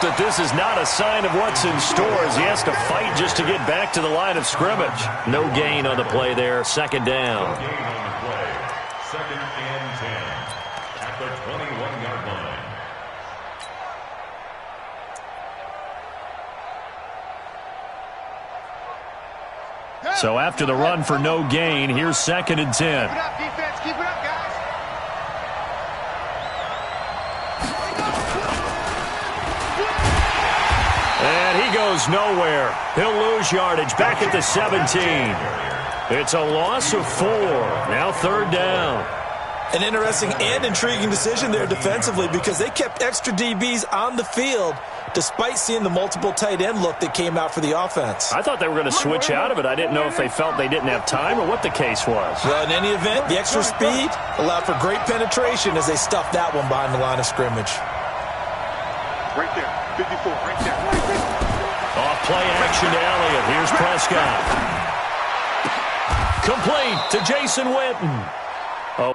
that this is not a sign of what's in store as he has to fight just to get back to the line of scrimmage. No gain on the play there. Second down. No gain on the play. Second and 10 at the 21-yard line. So after the run for no gain, here's second and 10. Keep it up, defense. Keep it up, guys. And he goes nowhere. He'll lose yardage back at the 17. It's a loss of 4. Now third down. An interesting and intriguing decision there defensively because they kept extra DBs on the field despite seeing the multiple tight end look that came out for the offense. I thought they were going to switch out of it. I didn't know if they felt they didn't have time or what the case was. Well, in any event, the extra speed allowed for great penetration as they stuffed that one behind the line of scrimmage. Right there. 54, right there. Off play action to Elliott. Here's Prescott. Complete to Jason Witten. Oh.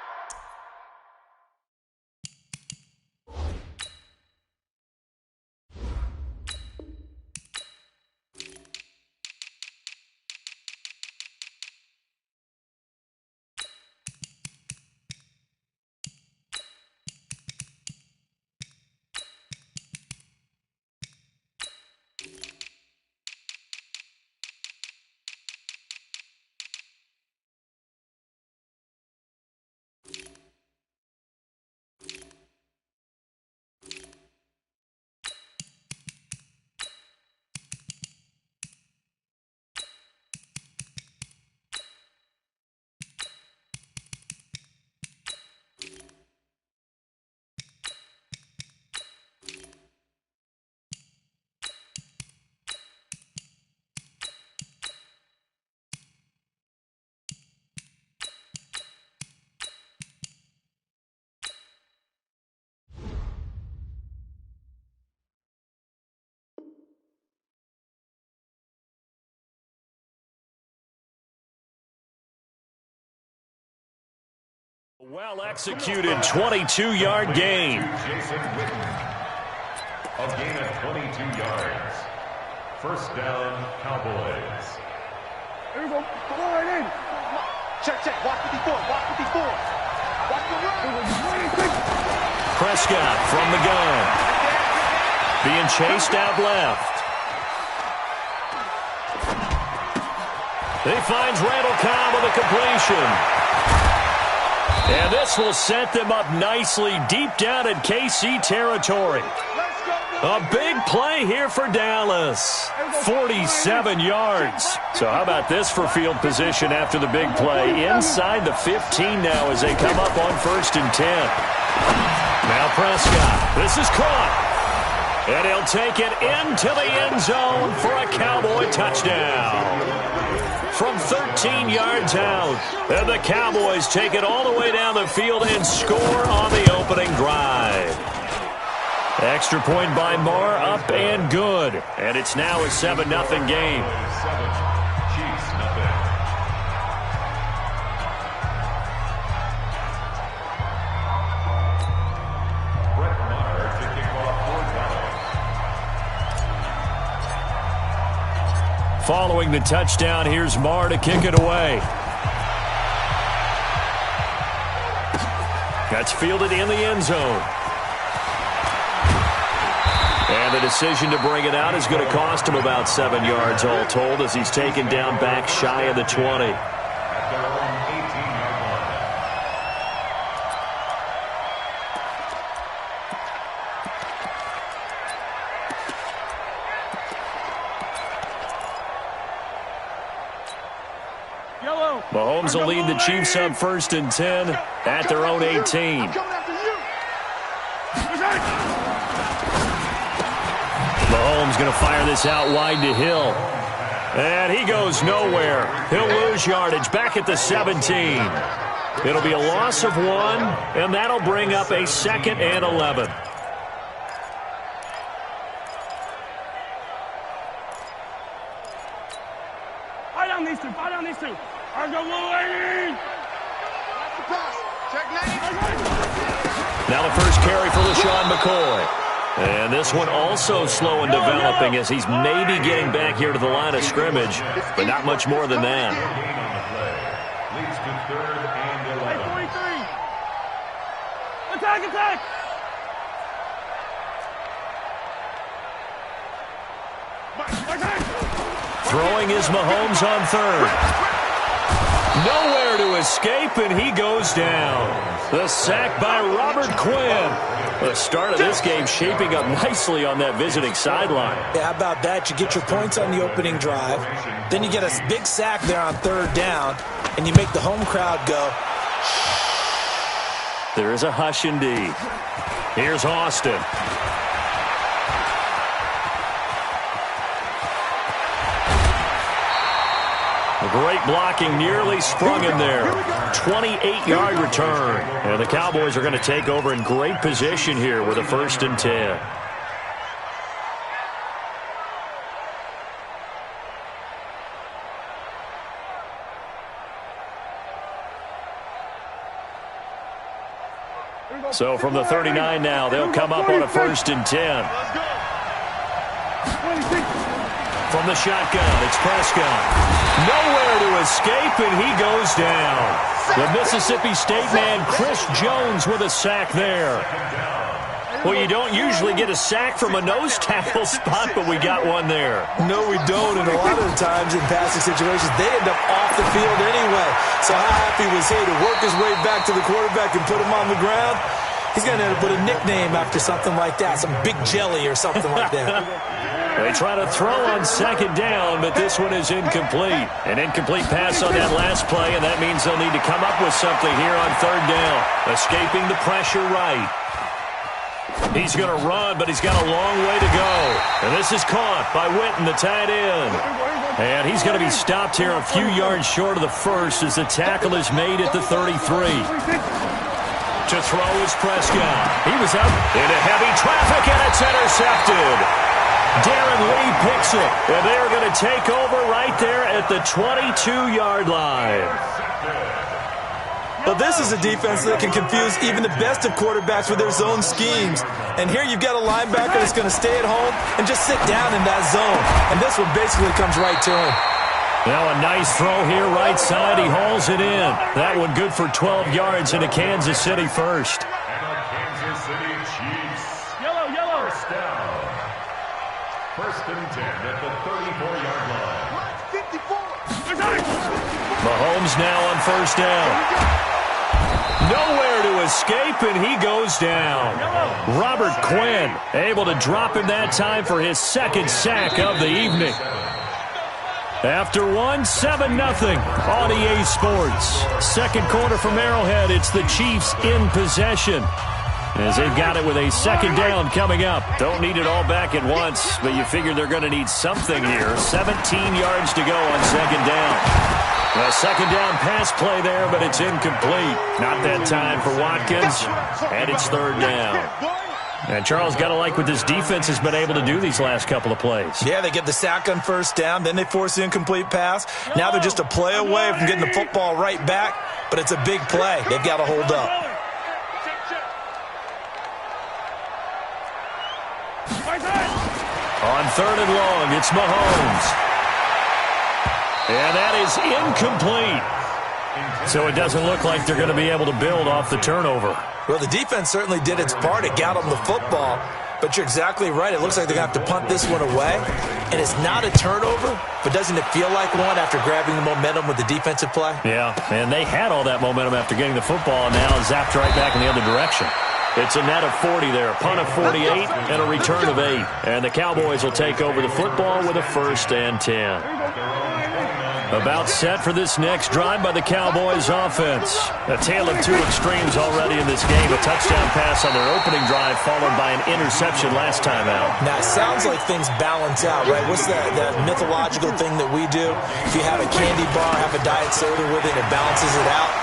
Well-executed 22-yard gain. Jason Witten. A gain of 22 yards. First down, Cowboys. Here we go. Come on right in. Check, check. Watch 54. Watch 54. Watch the run. Prescott from the gun. Being chased out left. He finds Randall Cobb with a completion. And this will set them up nicely deep down in KC territory. A big play here for Dallas. 47 yards. So how about this for field position after the big play? Inside the 15 now as they come up on 1st and 10. Now Prescott. This is caught. And he'll take it into the end zone for a Cowboy touchdown. From 13 yards out, and the Cowboys take it all the way down the field and score on the opening drive. Extra point by Marr, up and good. And it's now a 7-0 game. 7, Chiefs nothing. Brett Maher to kick off fourth down. Following the touchdown, here's Marr to kick it away. That's fielded in the end zone. And the decision to bring it out is going to cost him about 7 yards all told as he's taken down back shy of the 20. At their own 18-yard line. Mahomes will lead the Chiefs up 1st and 10 at their own 18. Mahomes going to fire this out wide to Hill. And he goes nowhere. He'll lose yardage back at the 17. It'll be a loss of 1, and that'll bring up a 2nd and 11. Fire down these two. Fire down these two. Let's go, Wolverine! Watch the pass. Check 90. Now the first carry for LaShawn McCoy. And this one also slow in developing as he's maybe getting back here to the line of scrimmage, but not much more than that. Leads to 3rd and 11. 43. Attack, attack! Throwing is Mahomes on 3rd. Nowhere to escape, and he goes down. The sack by Robert Quinn. The start of this game shaping up nicely on that visiting sideline. Yeah, how about that? You get your points on the opening drive. Then you get a big sack there on 3rd down, and you make the home crowd go. There is a hush indeed. Here's Austin. Great blocking, nearly sprung him there. 28-yard return. And the Cowboys are going to take over in great position here with a 1st and 10. So from the 39 now, they'll come up on a 1st and 10. From the shotgun, it's Prescott. Nowhere to escape, and he goes down. The Mississippi State man, Chris Jones, with a sack there. Well, you don't usually get a sack from a nose tackle spot, but we got one there. No, we don't, and a lot of the times in passing situations, they end up off the field anyway. So how happy was he to work his way back to the quarterback and put him on the ground? He's going to end up with a nickname after something like that, some Big Jelly or something like that. They try to throw on 2nd down, but this one is incomplete. An incomplete pass on that last play, and that means they'll need to come up with something here on 3rd down. Escaping the pressure right. He's going to run, but he's got a long way to go. And this is caught by Witten, the tight end. And he's going to be stopped here a few yards short of the 1st as the tackle is made at the 33. To throw is Prescott. He was up into heavy traffic, and it's intercepted. Darren Lee picks it, and they're going to take over right there at the 22-yard line. But this is a defense that can confuse even the best of quarterbacks with their zone schemes. And here you've got a linebacker that's going to stay at home and just sit down in that zone. And this one basically comes right to him. Now a nice throw here right side. He hauls it in. That one good for 12 yards into Kansas City 1st. And the Kansas City Chiefs. Yellow, yellow. 1st down. 1st and 10 at the 34-yard line. Mahomes now on 1st down. Nowhere to escape, and he goes down. Robert Quinn able to drop him that time for his 2nd sack of the evening. After one, 7-0 on EA Sports. 2nd quarter from Arrowhead. It's the Chiefs in possession, as they've got it with a 2nd down coming up. Don't need it all back at once, but you figure they're going to need something here. 17 yards to go on 2nd down. A 2nd down pass play there, but it's incomplete. Not that time for Watkins, and it's 3rd down. And Charles, got to like what this defense has been able to do these last couple of plays. Yeah, they get the sack on 1st down, then they force the incomplete pass. Now they're just a play away from getting the football right back, but it's a big play. They've got to hold up. On 3rd and long, it's Mahomes. And that is incomplete. So it doesn't look like they're going to be able to build off the turnover. Well, the defense certainly did its part. It got them the football. But you're exactly right. It looks like they're going to have to punt this one away. And it's not a turnover, but doesn't it feel like one after grabbing the momentum with the defensive play? Yeah, and they had all that momentum after getting the football, and now zapped right back in the other direction. It's a net of 40 there, a punt of 48, and a return of 8. And the Cowboys will take over the football with a 1st and 10. About set for this next drive by the Cowboys offense. A tale of two extremes already in this game. A touchdown pass on their opening drive followed by an interception last time out. Now, it sounds like things balance out, right? What's that mythological thing that we do? If you have a candy bar, have a diet soda with it, it balances it out.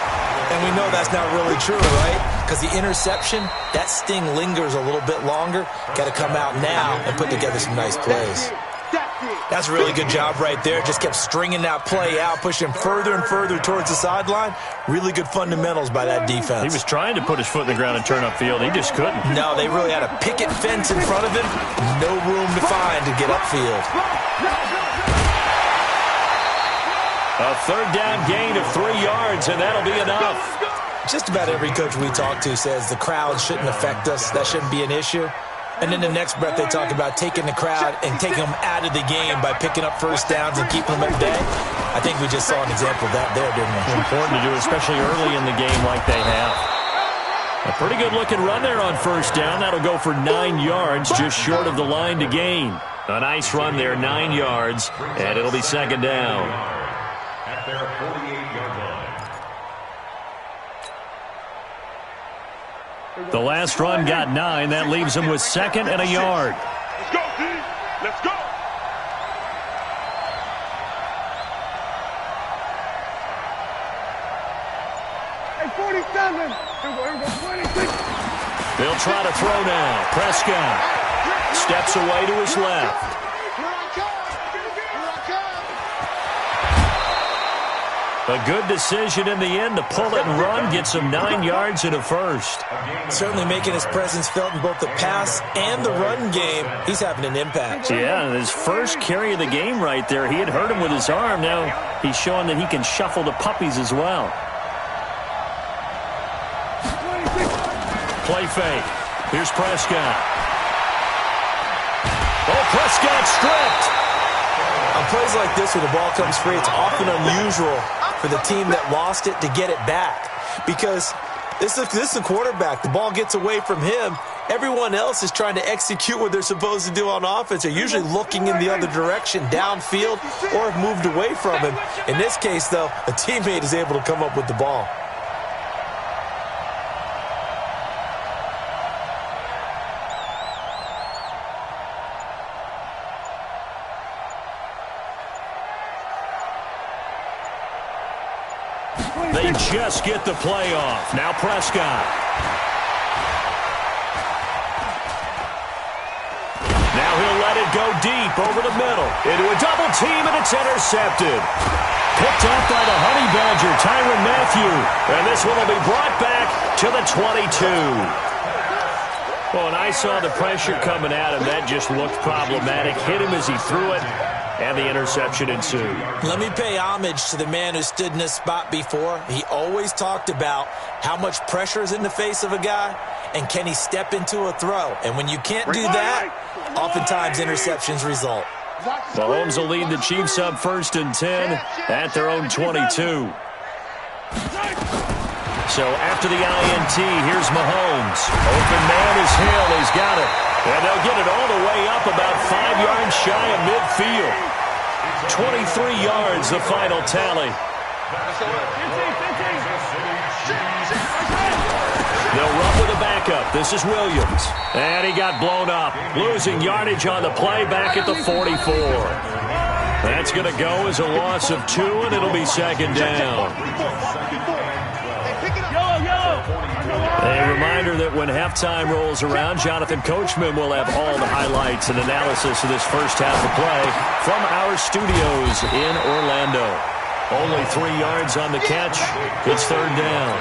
And we know that's not really true, right? Because the interception, that sting lingers a little bit longer. Got to come out now and put together some nice plays. That's it. That's a really good job right there. Just kept stringing that play out, pushing further and further towards the sideline. Really good fundamentals by that defense. He was trying to put his foot in the ground and turn upfield. He just couldn't. No, they really had a picket fence in front of him. No room to find to get upfield. A third down gain of 3 yards, and that'll be enough. Just about every coach we talk to says the crowd shouldn't affect us. That shouldn't be an issue. And in the next breath, they talk about taking the crowd and taking them out of the game by picking up first downs and keeping them at bay. I think we just saw an example of that there, didn't we? It's important to do, especially early in the game like they have. A pretty good-looking run there on first down. That'll go for 9 yards, just short of the line to gain. A nice run there, 9 yards, and it'll be second down. At their 48-yard line. The last run got 9. That leaves him with 2nd and a yard. Let's go, D. Let's go. Hey, 47. Here we go, 26. They'll try to throw now. Prescott steps away to his left. A good decision in the end to pull it and run, get some 9 yards and a first. Certainly making his presence felt in both the pass and the run game. He's having an impact. Yeah, his first carry of the game right there. He had hurt him with his arm. Now he's showing that he can shuffle the puppies as well. Play fake. Here's Prescott. Oh, Prescott stripped. On plays like this where the ball comes free, it's often unusual for the team that lost it to get it back. Because this is a quarterback. The ball gets away from him. Everyone else is trying to execute what they're supposed to do on offense. They're usually looking in the other direction, downfield, or have moved away from him. In this case, though, a teammate is able to come up with the ball. They just get the play off. Now Prescott. Now he'll let it go deep over the middle. Into a double team, and it's intercepted. Picked up by the Honey Badger, Tyrann Mathieu. And this one will be brought back to the 22. Well, when I saw the pressure coming at him, that just looked problematic. Hit him as he threw it. And the interception ensued. Let me pay homage to the man who stood in this spot before. He always talked about how much pressure is in the face of a guy, and can he step into a throw. And when you can't do that, oftentimes interceptions result. Mahomes will lead the Chiefs up 1st and 10 at their own 22. So after the INT, here's Mahomes. Open man is Hill. He's got it. And they'll get it all the way up about 5 yards shy of midfield. 23 yards, the final tally. They'll run with a backup. This is Williams. And he got blown up. Losing yardage on the play back at the 44. That's going to go as a loss of 2, and it'll be second down. A reminder that when halftime rolls around, Jonathan Coachman will have all the highlights and analysis of this first half of play from our studios in Orlando. Only 3 yards on the catch. It's third down.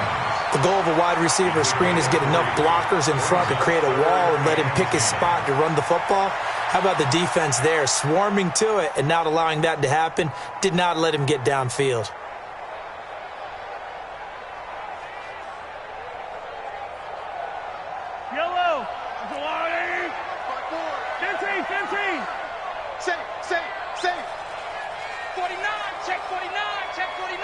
The goal of a wide receiver screen is get enough blockers in front to create a wall and let him pick his spot to run the football. How about the defense there, swarming to it and not allowing that to happen? Did not let him get downfield. Yellow. 15. Safe. 49. Check 49. Check 49.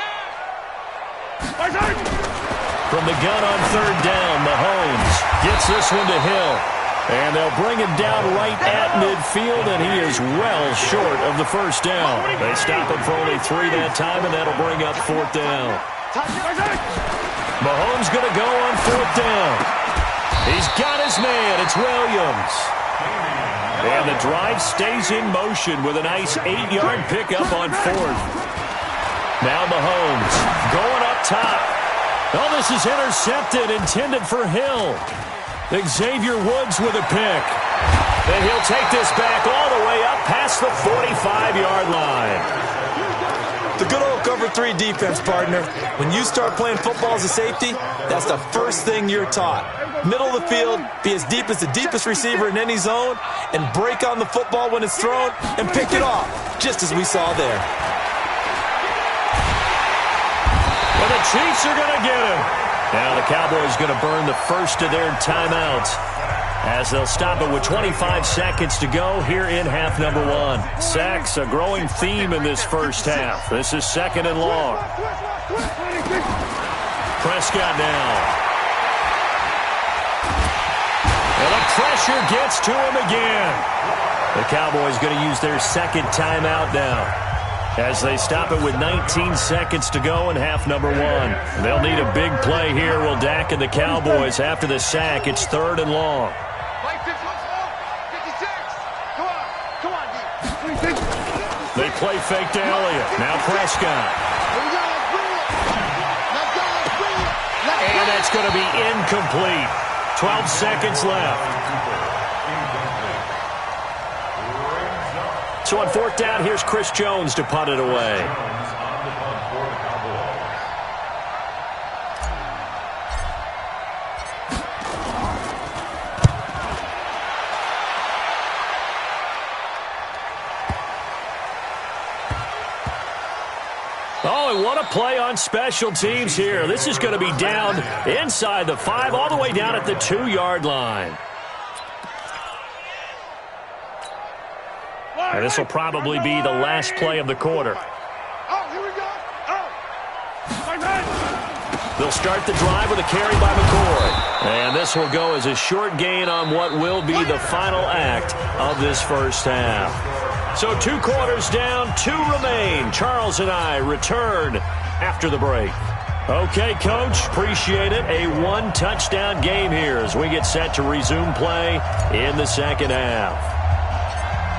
From the gun on third down, Mahomes gets this one to Hill. And they'll bring him down right at midfield, and he is well short of the first down. They stop him for only 3 that time, and that'll bring up 4th down. Mahomes going to go on 4th down. He's got his man. It's Williams. And the drive stays in motion with a nice 8-yard pickup on 4th. Now Mahomes going up top. Oh, this is intercepted, intended for Hill. Xavier Woods with a pick. And he'll take this back all the way up past the 45-yard line. The good old cover 3 defense, partner. When you start playing football as a safety, that's the first thing you're taught. Middle of the field, be as deep as the deepest receiver in any zone, and break on the football when it's thrown and pick it off, just as we saw there. Well, the Chiefs are going to get him. Now the Cowboys going to burn the first of their timeouts, as they'll stop it with 25 seconds to go here in half number 1. Sacks, a growing theme in this first half. This is 2nd and long. Prescott now. And the pressure gets to him again. The Cowboys going to use their second timeout now, as they stop it with 19 seconds to go in half number 1. They'll need a big play here, will Dak and the Cowboys after the sack. It's 3rd and long. They play fake to Elliott. Now Prescott. And that's going to be incomplete. 12 seconds left. So on 4th down, here's Chris Jones to punt it away. Oh, and what a play on special teams here. This is going to be down inside the 5, all the way down at the 2-yard line. And this will probably be the last play of the quarter. They'll start the drive with a carry by McCoy. And this will go as a short gain on what will be the final act of this first half. So 2 quarters down, 2 remain. Charles and I return after the break. Okay, Coach, appreciate it. A 1-touchdown game here as we get set to resume play in the second half.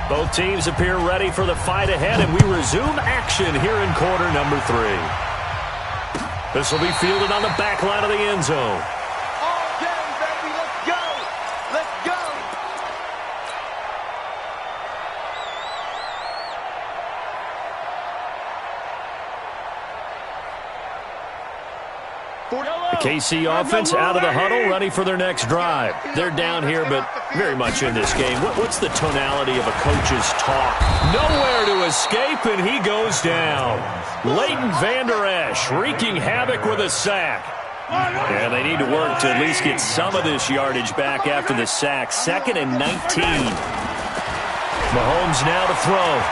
Both teams appear ready for the fight ahead, and we resume action here in quarter number 3. This will be fielded on the back line of the end zone. All day, baby. Let's go. Let's go. The KC offense out of the huddle, ready for their next drive. They're down here, but very much in this game. What's the tonality of a coach's talk? Nowhere to escape, and he goes down. Leighton Vander Esch wreaking havoc with a sack. And they need to work to at least get some of this yardage back after the sack. 2nd and 19. Mahomes now to throw.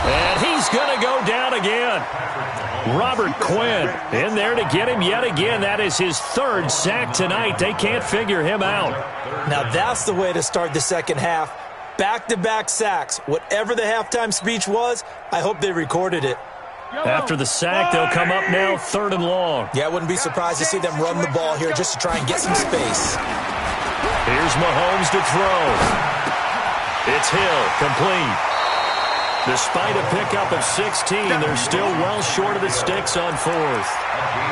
And he's going to go down again. Robert Quinn in there to get him yet again. That is his 3rd sack tonight. They can't figure him out. Now that's the way to start the second half. Back-to-back sacks. Whatever the halftime speech was, I hope they recorded it. After the sack, they'll come up now 3rd and long. Yeah, I wouldn't be surprised to see them run the ball here just to try and get some space. Here's Mahomes to throw. It's Hill, complete. Despite a pickup of 16, they're still well short of the sticks on 4th.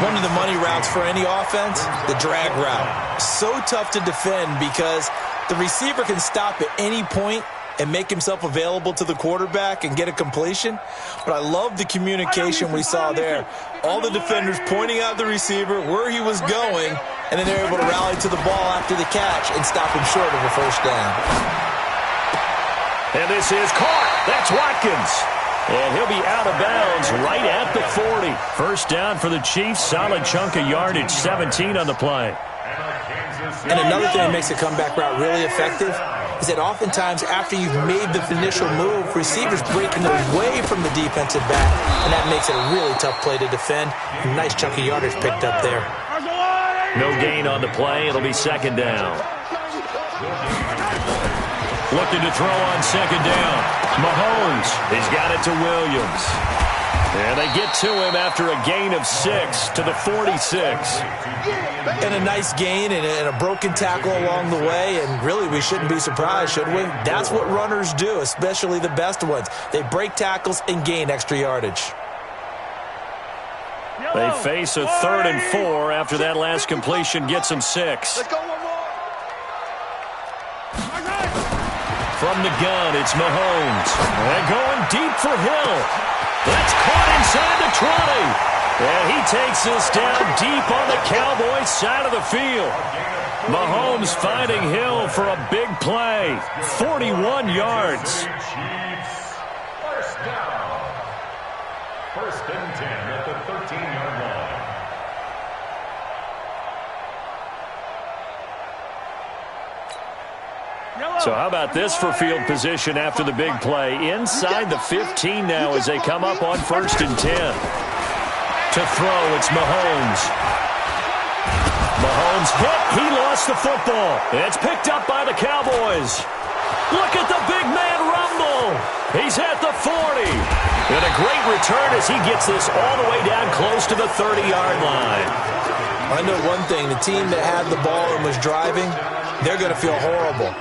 One of the money routes for any offense, the drag route. So tough to defend because the receiver can stop at any point and make himself available to the quarterback and get a completion. But I love the communication we saw there. All the defenders pointing out the receiver, where he was going, and then they're able to rally to the ball after the catch and stop him short of a first down. And this is caught. That's Watkins. And he'll be out of bounds right at the 40. First down for the Chiefs. Solid chunk of yardage. 17 on the play. And another thing that makes a comeback route really effective is that oftentimes after you've made the initial move, receivers breaking away from the defensive back, and that makes it a really tough play to defend. A nice chunk of yardage picked up there. No gain on the play. It'll be 2nd down. Looking to throw on 2nd down. Mahomes, he's got it to Williams. And they get to him after a gain of 6 to the 46. And a nice gain and a broken tackle along the way, and really we shouldn't be surprised, should we? That's what runners do, especially the best ones. They break tackles and gain extra yardage. They face a 3rd and 4 after that last completion gets them 6. Let's go one more. From the gun, it's Mahomes. And going deep for Hill. That's caught inside the 20. And he takes this down deep on the Cowboys' side of the field. Mahomes finding Hill for a big play. 41 yards. First down. First and 10 at the 13-yard line. So how about this for field position after the big play? Inside the 15 now as they come up on 1st and 10. To throw, it's Mahomes. Mahomes hit. He lost the football. It's picked up by the Cowboys. Look at the big man rumble. He's at the 40. And a great return as he gets this all the way down close to the 30-yard line. I know one thing. The team that had the ball and was driving, they're going to feel horrible.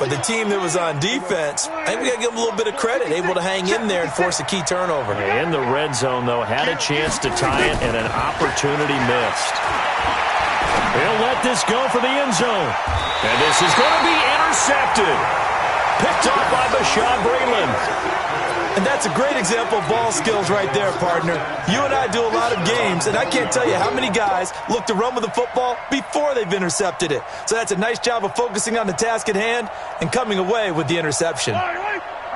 But the team that was on defense, I think we got to give them a little bit of credit, able to hang in there and force a key turnover. In the red zone, though, had a chance to tie it and an opportunity missed. He'll let this go for the end zone. And this is going to be intercepted. Picked up by Bashaud Breeland. And that's a great example of ball skills right there, partner. You and I do a lot of games, and I can't tell you how many guys look to run with the football before they've intercepted it. So that's a nice job of focusing on the task at hand and coming away with the interception.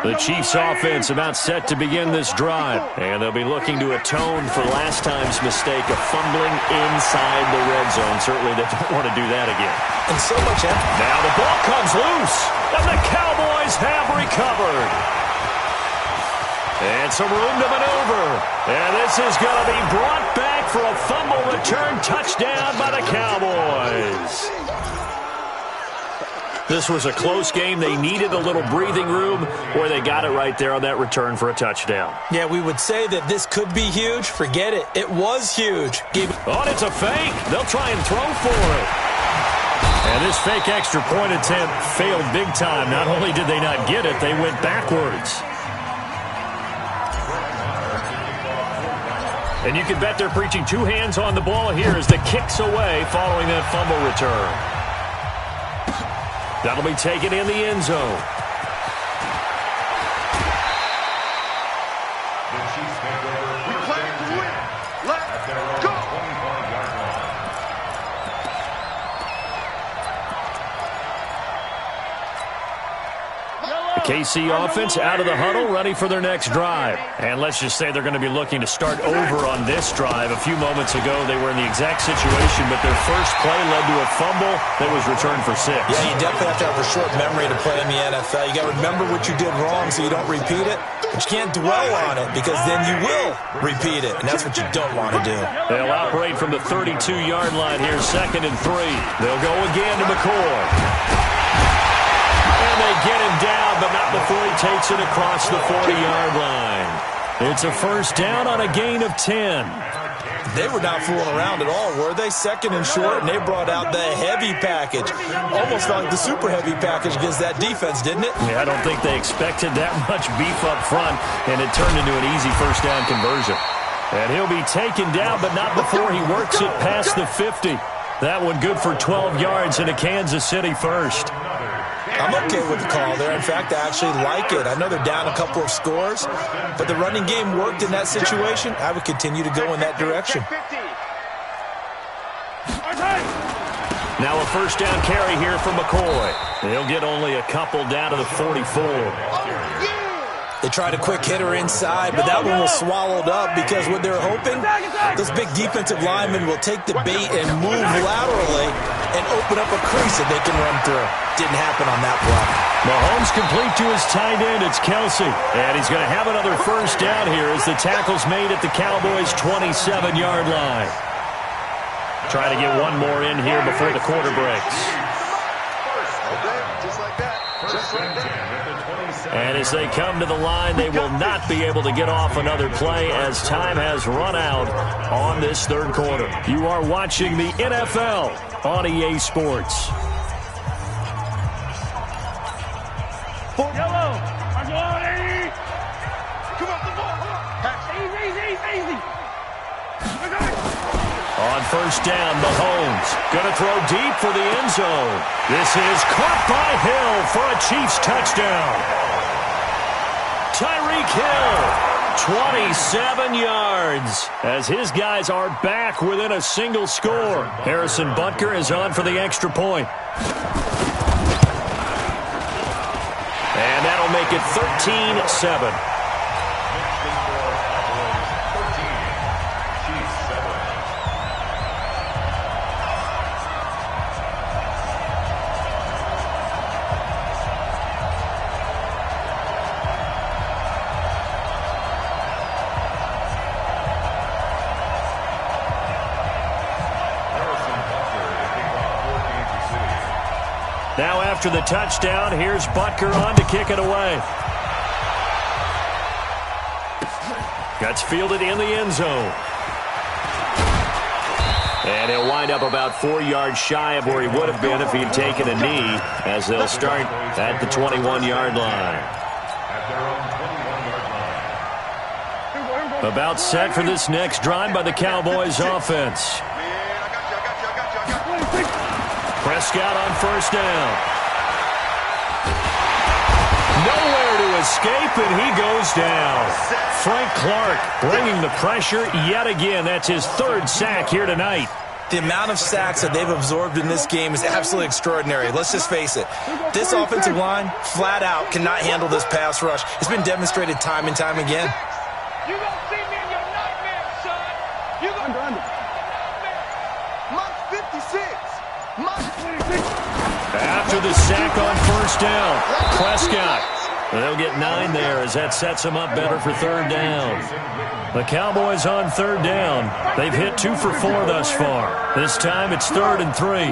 The Chiefs offense about set to begin this drive. And they'll be looking to atone for last time's mistake of fumbling inside the red zone. Certainly they don't want to do that again. And so much effort. Now the ball comes loose, and the Cowboys have recovered. And some room to maneuver. And this is going to be brought back for a fumble return touchdown by the Cowboys. This was a close game. They needed a little breathing room, or they got it right there on that return for a touchdown. Yeah, we would say that this could be huge. Forget it. It was huge. Oh, and it's a fake. They'll try and throw for it. And this fake extra point attempt failed big time. Not only did they not get it, they went backwards. And you can bet they're preaching two hands on the ball here as the kick's away following that fumble return. That'll be taken in the end zone. The Chiefs take over. We play to win. Let's go. 25-yard line. The KC offense out of the huddle, ready for their next drive. And let's just say they're going to be looking to start over on this drive. A few moments ago, they were in the exact situation, but their first play led to a fumble that was returned for 6. Yeah, you definitely have to have a short memory to play in the NFL. You got to remember what you did wrong so you don't repeat it. But you can't dwell on it because then you will repeat it, and that's what you don't want to do. They'll operate from the 32-yard line here, 2nd and 3. They'll go again to McCoy. And they get him down, but not before he takes it across the 40-yard line. It's a first down on a gain of 10. They were not fooling around at all, were they? 2nd and short, and they brought out the heavy package. Almost like the super heavy package against that defense, didn't it? Yeah, I don't think they expected that much beef up front, and it turned into an easy first down conversion. And he'll be taken down, but not before he works it past the 50. That one good for 12 yards into Kansas City first. I'm okay with the call there. In fact, I actually like it. I know they're down a couple of scores, but the running game worked in that situation. I would continue to go in that direction. Now a first down carry here for McCoy. He'll get only a couple down to the 44. They tried a quick hitter inside, but that one was swallowed up because what they're hoping, those big defensive linemen will take the bait and move laterally and open up a crease that they can run through. Didn't happen on that play. Mahomes complete to his tight end. It's Kelsey. And he's going to have another first down here as the tackle's made at the Cowboys' 27-yard line. Try to get one more in here before the quarter breaks. Just like that. Just like that. And as they come to the line, they will not be able to get off another play as time has run out on this third quarter. You are watching the NFL on EA Sports. Yellow. I'm going. Come on, the ball. Easy. Okay. On first down, Mahomes going to throw deep for the end zone. This is caught by Hill for a Chiefs touchdown. Tyreek Hill, 27 yards, as his guys are back within a single score. Harrison Butker is on for the extra point. And that'll make it 13-7. Now after the touchdown, here's Butker on to kick it away. That's fielded in the end zone. And he'll wind up about 4 yards shy of where he would have been if he'd taken a knee, as they'll start at the 21-yard line. About set for this next drive by the Cowboys offense. Prescott on first down. Nowhere to escape, and he goes down. Frank Clark bringing the pressure yet again. That's his third sack here tonight. The amount of sacks that they've absorbed in this game is absolutely extraordinary. Let's just face it. This offensive line, flat out, cannot handle this pass rush. It's been demonstrated time and time again. You gonna see me in your nightmare, son. You gonna Mark 56. After the sack on first down, Prescott. They'll get 9 there as that sets them up better for third down. The Cowboys on third down. They've hit 2 for 4 thus far. This time it's 3rd and 3.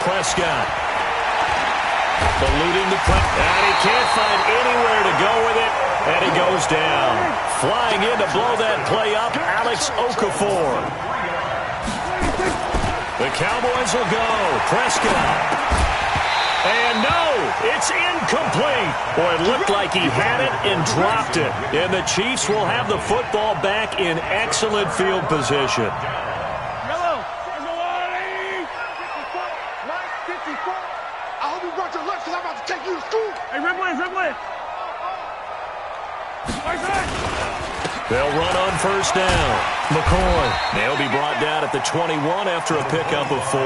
Prescott. Eluding the press. And he can't find anywhere to go with it. And he goes down. Flying in to blow that play up, Alex Okafor. The Cowboys will go. Prescott. And no, it's incomplete. Boy, it looked like he had it and dropped it. And the Chiefs will have the football back in excellent field position. Yellow. Mike 54. I hope you brought your lunch because I'm about to take you to school. Hey, Ripley. They'll run on first down. McCoy. They'll be brought down at the 21 after a pickup of 4.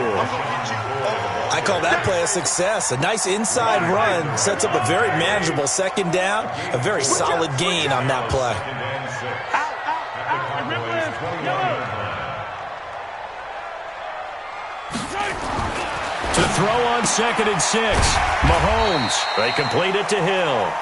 I call that play a success. A nice inside run sets up a very manageable second down. A very solid gain on that play. To throw on 2nd and 6. Mahomes. They complete it to Hill.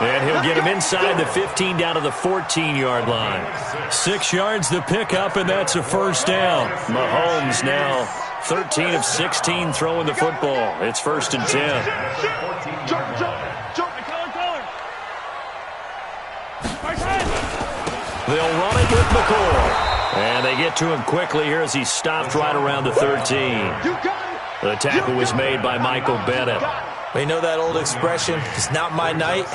And he'll get him inside the 15 down to the 14-yard line. 6 yards the pickup, and that's a first down. Mahomes now 13 of 16 throwing the football. It's 1st and 10. They'll run it with McCoy. And they get to him quickly here as he's stopped right around the 13. The tackle was made by Michael Bennett. They know that old expression, it's not my night.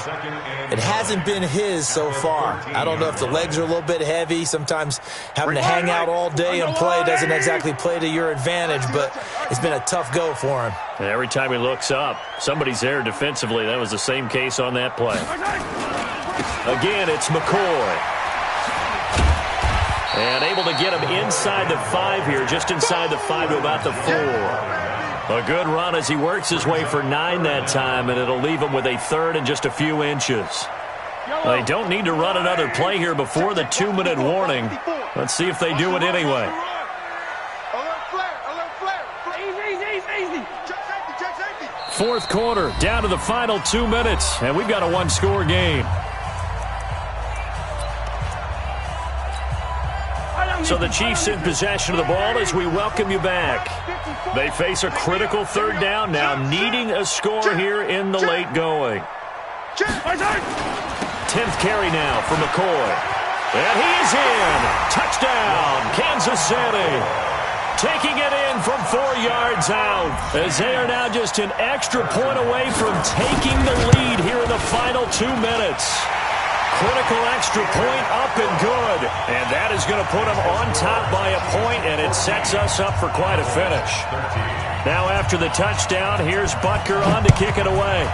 It hasn't been his so far. I don't know if the legs are a little bit heavy. Sometimes having to hang out all day and play doesn't exactly play to your advantage, but it's been a tough go for him. And every time he looks up, somebody's there defensively. That was the same case on that play. Again, it's McCoy. And able to get him inside the 5 here, just inside the 5 to about the 4. A good run as he works his way for 9 that time, and it'll leave him with a 3rd and just a few inches. They don't need to run another play here before the 2-minute warning. Let's see if they do it anyway. Easy. 4th quarter, down to the final 2 minutes, and we've got a 1-score game. So the Chiefs in possession of the ball as we welcome you back. They face a critical 3rd down now, needing a score here in the late going. 10th carry now for McCoy. And he's in. Touchdown, Kansas City. Taking it in from 4 yards out, as they are now just an extra point away from taking the lead here in the final 2 minutes. Critical extra point up and good. And that is going to put them on top by a point, and it sets us up for quite a finish. Now after the touchdown, here's Butker on to kick it away.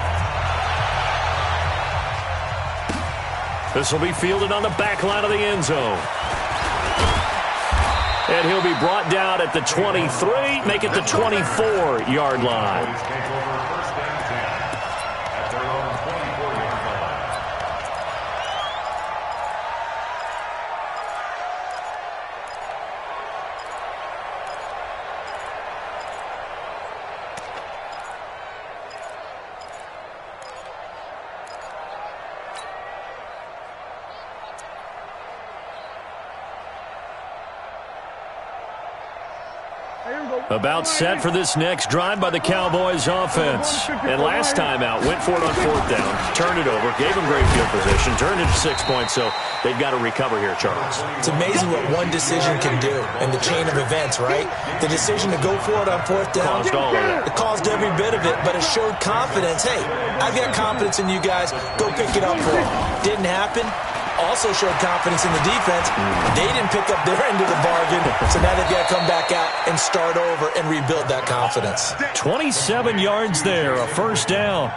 This will be fielded on the back line of the end zone. And he'll be brought down at the 23, make it the 24-yard line. About set for this next drive by the Cowboys offense. And last time out, went for it on fourth down, turned it over, gave them great field position, turned it to 6 points, so they've got to recover here, Charles. It's amazing what one decision can do in the chain of events, right? The decision to go for it on fourth down. Caused all of it. It caused every bit of it, but it showed confidence. Hey, I've got confidence in you guys. Go pick it up for them. Didn't happen. Also showed confidence in the defense. They didn't pick up their end of the bargain, so now they've got to come back out and start over and rebuild that confidence. 27 yards there, a first down.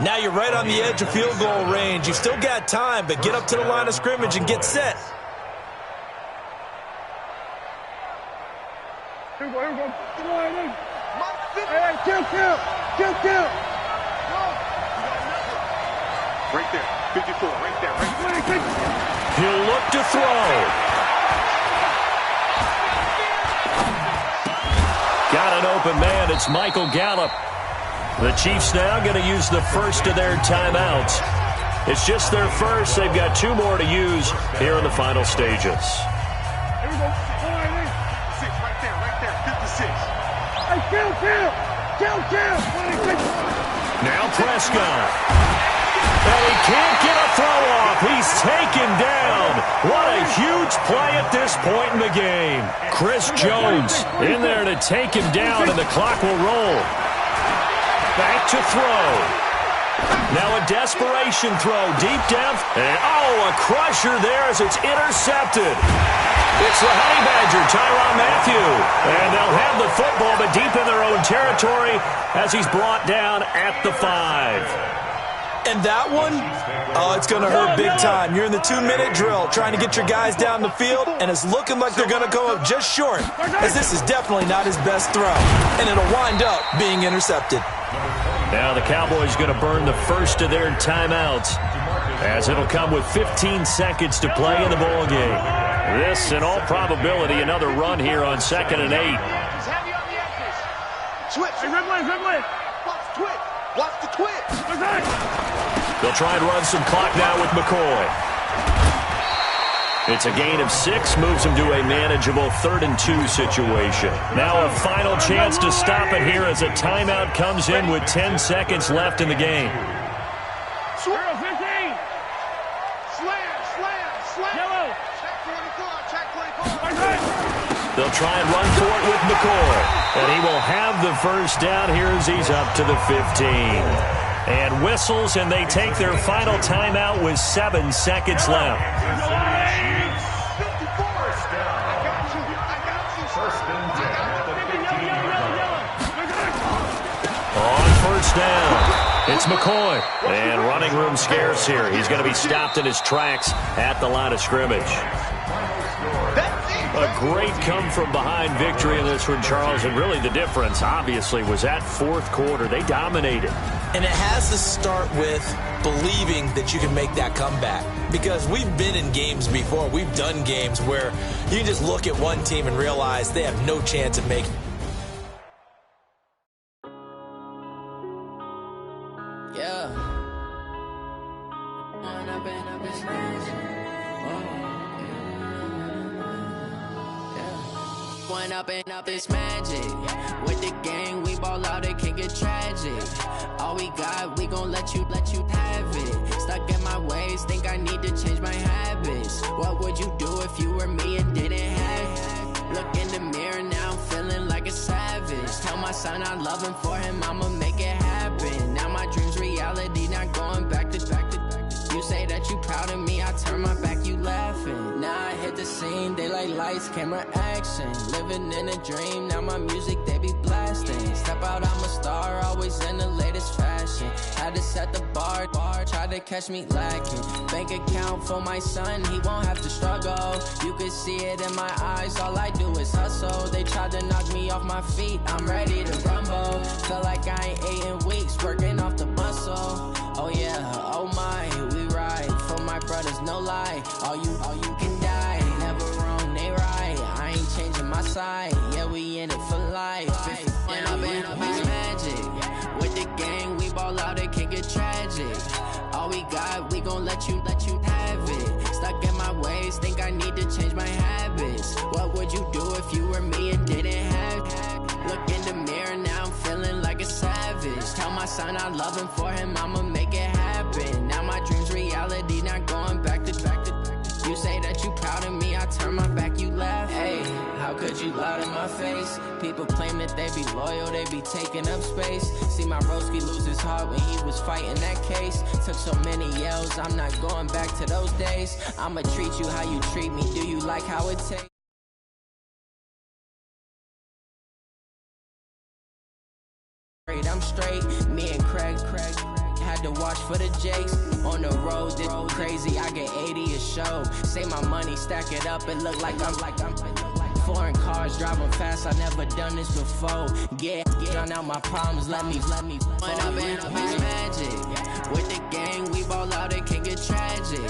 Now you're right on the edge of field goal range. You've still got time, but get up to the line of scrimmage and get set. Here we go, here we go. Come on, in. Hey, kill. Right there, 54, right there, right there. He'll look to throw. Got an open man. It's Michael Gallup. The Chiefs now going to use the first of their timeouts. It's just their first. They've got 2 more to use here in the final stages. Here we go. Come on, in. 6, right there, 56. Hey, kill. Now Prescott. And he can't get a throw off. He's taken down. What a huge play at this point in the game. Chris Jones in there to take him down, and the clock will roll. Back to throw. Now a desperation throw deep down. And a crusher there as it's intercepted. It's the Honey Badger, Tyrann Mathieu. And they'll have the football, but deep in their own territory as he's brought down at the 5. And that one, it's going to hurt big time. You're in the 2-minute drill trying to get your guys down the field, and it's looking like they're going to go up just short, as this is definitely not his best throw. And it'll wind up being intercepted. Now the Cowboys going to burn the first of their timeouts, as it'll come with 15 seconds to play in the ball game. This, in all probability, another run here on 2nd and 8. He's heavy on the edges. Switch. Hey, red. Watch the twitch. They'll try and run some clock now with McCoy. It's a gain of 6, moves them to a manageable 3rd and 2 situation. Now a final chance to stop it here as a timeout comes in with 10 seconds left in the game. Zero, 15. Slam. Yellow. Check 24. They'll try and run for it with McCoy. And he will have the first down here as he's up to the 15. And whistles, and they take their final timeout with 7 seconds left. On first down, it's McCoy. And running room scarce here. He's going to be stopped in his tracks at the line of scrimmage. A great come-from-behind victory in this one, Charles, and really the difference, obviously, was that 4th quarter. They dominated. And it has to start with believing that you can make that comeback. Because we've been in games before. We've done games where you just look at one team and realize they have no chance of making it. Up is magic. With the gang, we ball out, it can get tragic. All we got, we gon' let you have it. Stuck in my ways, think I need to change my habits. What would you do if you were me and didn't have it? Look in the mirror, now I'm feeling like a savage. Tell my son I love him, for him I'ma make it happen. Now my dream's reality, not going back to. You say that you proud of me, I turn my back, you laughing. Now I hit the scene, they like lights, camera, action. Living in a dream, now my music, they be blasting. Step out, I'm a star, always in the latest fashion. Had to set the bar, try to catch me lacking. Bank account for my son, he won't have to struggle. You could see it in my eyes, all I do is hustle. They tried to knock me off my feet, I'm ready to rumble. Feel like I ain't ate in weeks, working off the muscle. Oh yeah, oh my, we ride for my brothers, no lie. All you can die, never wrong, they right. I ain't changing my side, yeah, we in it for life. When I've been magic, with the gang, we ball out, it can get tragic. All we got, we gon' let you have it. Stuck in my ways, think I need to change my habits. What would you do if you were me and didn't have it? Look in the mirror, now I'm feeling like a savage. Tell my son I love him, for him I'ma make it happen. Now my dream's reality, not going back to. You say that you proud of me, I turn my back, you laugh. Hey, how could you lie to my face? People claim that they be loyal, they be taking up space. See my broski lose his heart when he was fighting that case. Took so many yells, I'm not going back to those days. I'ma treat you how you treat me, do you like how it tastes? I'm straight, me and Craig had to watch for the Jakes. On the road, this crazy, I get 80 a show. Say my money, stack it up, it look like I'm foreign cars, driving fast, I never done this before. Get drown out my problems, let me When I've been magic, with the gang, we ball out, it can get tragic.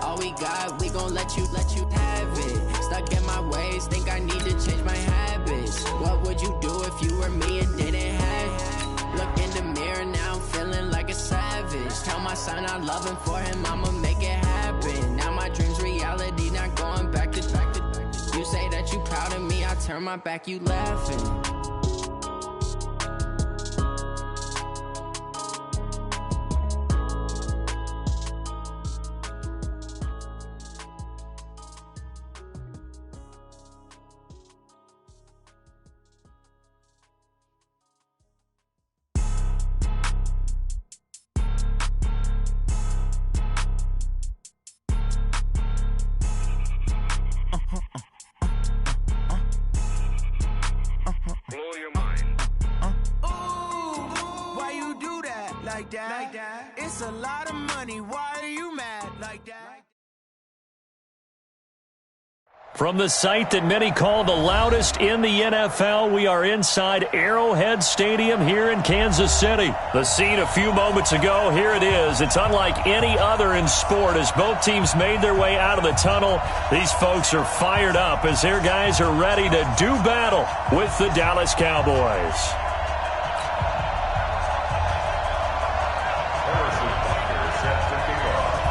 All we got, we gon' let you have it. Stuck in my ways, think I need to change my habits. What would you do if you were me and didn't have it? Look in the mirror, now I'm feeling like a savage. Tell my son I love him, for him I'ma make it happen. Now my dream's reality, not going back to. You say that you proud of me, I turn my back, you laughing. It's a lot of money, why are you mad like that? From the site that many call the loudest in the NFL, we are inside Arrowhead Stadium here in Kansas City. The scene a few moments ago, here it is. It's unlike any other in sport as both teams made their way out of the tunnel. These folks are fired up as their guys are ready to do battle with the Dallas Cowboys.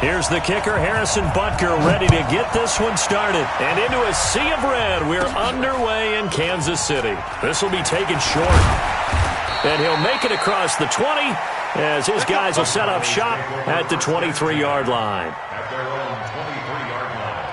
Here's the kicker, Harrison Butker, ready to get this one started. And into a sea of red, we're underway in Kansas City. This will be taken short. And he'll make it across the 20 as his guys will set up shop at the 23-yard line. At their own 23-yard line.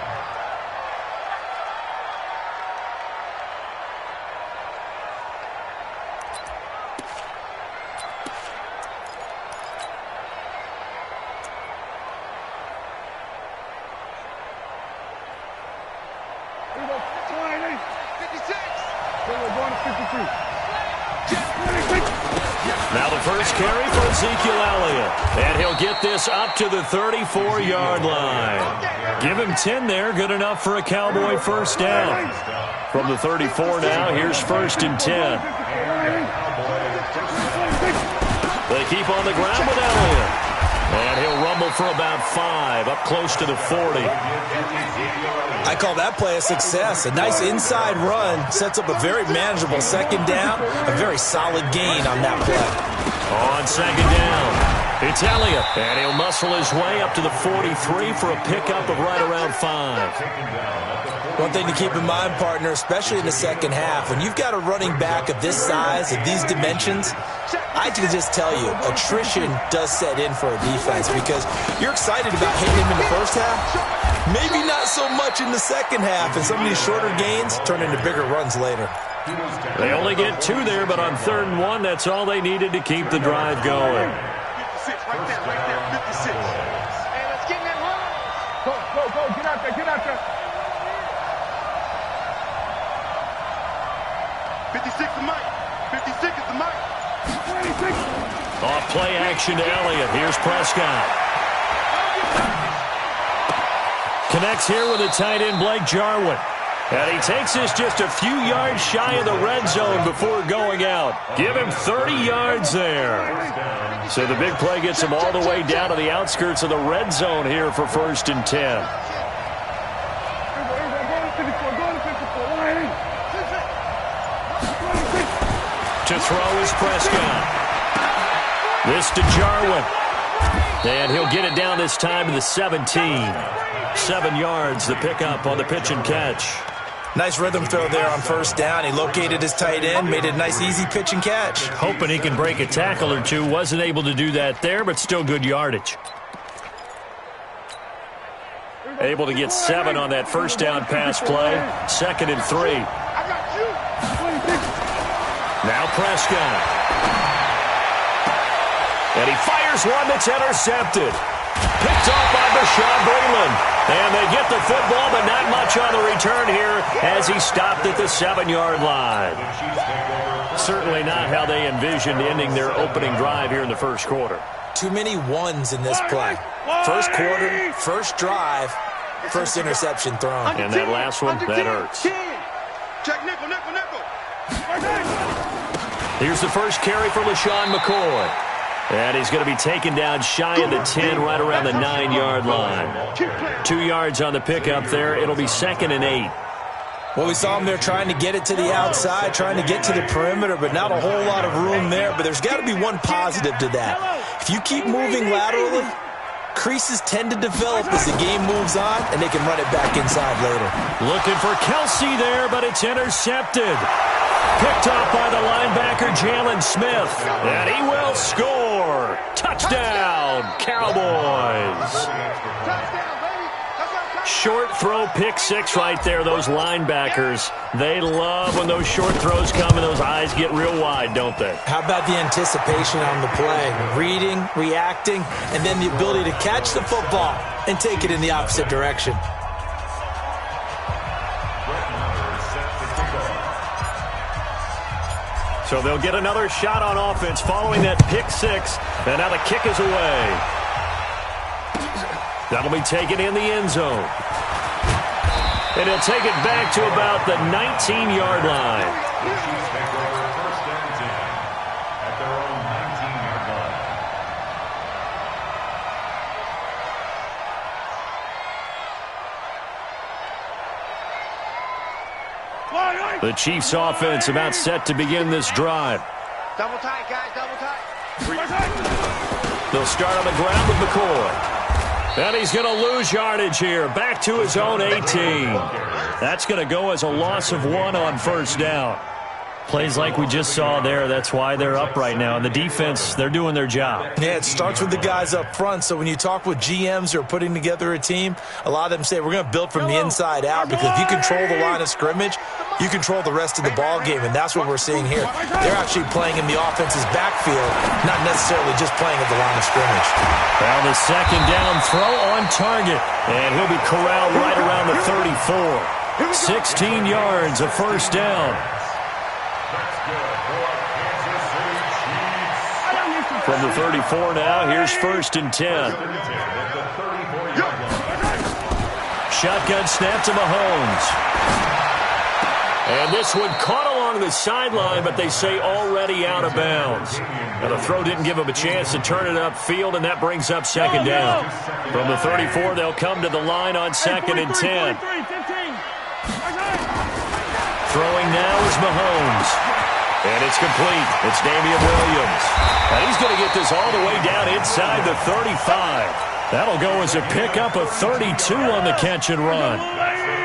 Now the first carry for Ezekiel Elliott. And he'll get this up to the 34-yard line. Give him 10 there, good enough for a Cowboy first down. From the 34 now, here's 1st and 10. They keep on the ground with Elliott. And he'll rumble for about 5, up close to the 40. I call that play a success. A nice inside run sets up a very manageable second down. A very solid gain on that play. On second down, it's Elliott. And he'll muscle his way up to the 43 for a pickup of right around 5. One thing to keep in mind, partner, especially in the second half, when you've got a running back of this size, of these dimensions, I can just tell you, attrition does set in for a defense because you're excited about hitting him in the first half. Maybe not so much in the second half, and some of these shorter gains turn into bigger runs later. They only get 2 there, but on 3rd and 1, that's all they needed to keep the drive going. 56, right there, 56. Hey, let's get in that line. Go. Go, get out there, get out there. 56 is Mike. 56 is the Mike. 26. Off play action to Elliott. Here's Prescott. Connects here with the tight end, Blake Jarwin. And he takes this just a few yards shy of the red zone before going out. Give him 30 yards there. So the big play gets him all the way down to the outskirts of the red zone here for 1st and 10. To throw is Prescott. This to Jarwin. And he'll get it down this time to the 17. 7 yards, the pickup on the pitch and catch. Nice rhythm throw there on 1st down. He located his tight end, made it a nice, easy pitch and catch. Hoping he can break a tackle or two. Wasn't able to do that there, but still good yardage. Able to get 7 on that 1st down pass play. 2nd and 3. Now Prescott. And he fires one that's intercepted. Picked off by Bashaud Breeland. And they get the football, but not much on the return here as he stopped at the 7-yard line. Certainly not how they envisioned ending their opening drive here in the 1st quarter. Too many ones in this play. 1st quarter, 1st drive, 1st interception thrown. And that last one, that hurts. Check nickel, nickel, nickel. Here's the 1st carry for LaShawn McCoy. And he's going to be taken down shy of the 10, right around the 9-yard line. 2 yards on the pickup there. It'll be 2nd and 8. Well, we saw him there trying to get it to the outside, trying to get to the perimeter, but not a whole lot of room there. But there's got to be one positive to that. If you keep moving laterally, creases tend to develop as the game moves on, and they can run it back inside later. Looking for Kelsey there, but it's intercepted. Picked off by the linebacker, Jalen Smith. And he will score. Touchdown, Cowboys. Short throw, pick 6 right there. Those linebackers, they love when those short throws come and those eyes get real wide, don't they? How about the anticipation on the play? Reading, reacting, and then the ability to catch the football and take it in the opposite direction. So they'll get another shot on offense following that pick 6. And now the kick is away. That'll be taken in the end zone. And he'll take it back to about the 19-yard line. The Chiefs' offense about set to begin this drive. Double tight, guys, double tight. They'll start on the ground with McCoy. And he's going to lose yardage here. Back to his own 18. That's going to go as a loss of 1 on 1st down. Plays like we just saw there. That's why they're up right now. And the defense, they're doing their job. Yeah, it starts with the guys up front. So when you talk with GMs who are putting together a team, a lot of them say we're going to build from the inside out, because if you control the line of scrimmage, you control the rest of the ball game, and that's what we're seeing here. They're actually playing in the offense's backfield, not necessarily just playing at the line of scrimmage. Now the 2nd down throw on target, and he'll be corralled right around the 34. 16 yards of 1st down. From the 34 now, here's 1st and 10. Shotgun snap to Mahomes. And this one caught along the sideline, but they say already out of bounds. Now the throw didn't give him a chance to turn it upfield, and that brings up 2nd down. From the 34, they'll come to the line on 2nd and 10. Throwing now is Mahomes. And it's complete. It's Damian Williams. And he's going to get this all the way down inside the 35. That'll go as a pickup of 32 on the catch and run.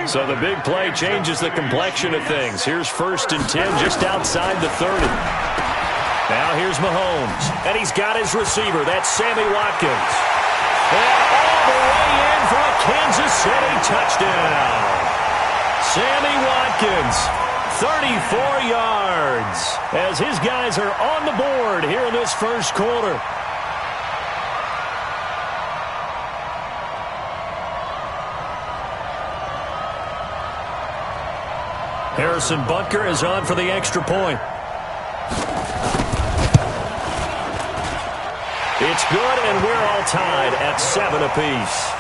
So the big play changes the complexion of things. Here's 1st and 10 just outside the 30. Now here's Mahomes. And he's got his receiver. That's Sammy Watkins. And all the way in for a Kansas City touchdown. Sammy Watkins. 34 yards as his guys are on the board here in this 1st quarter. Harrison Butker is on for the extra point. It's good, and we're all tied at 7 apiece.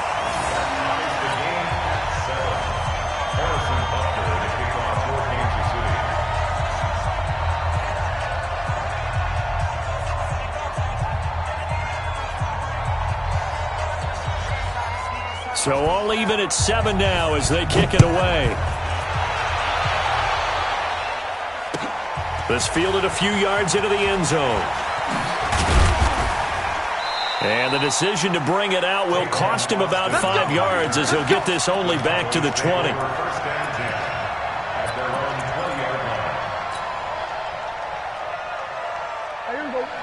So all even at 7 now as they kick it away. This fielded a few yards into the end zone. And the decision to bring it out will cost him about 5 yards as he'll get this only back to the 20.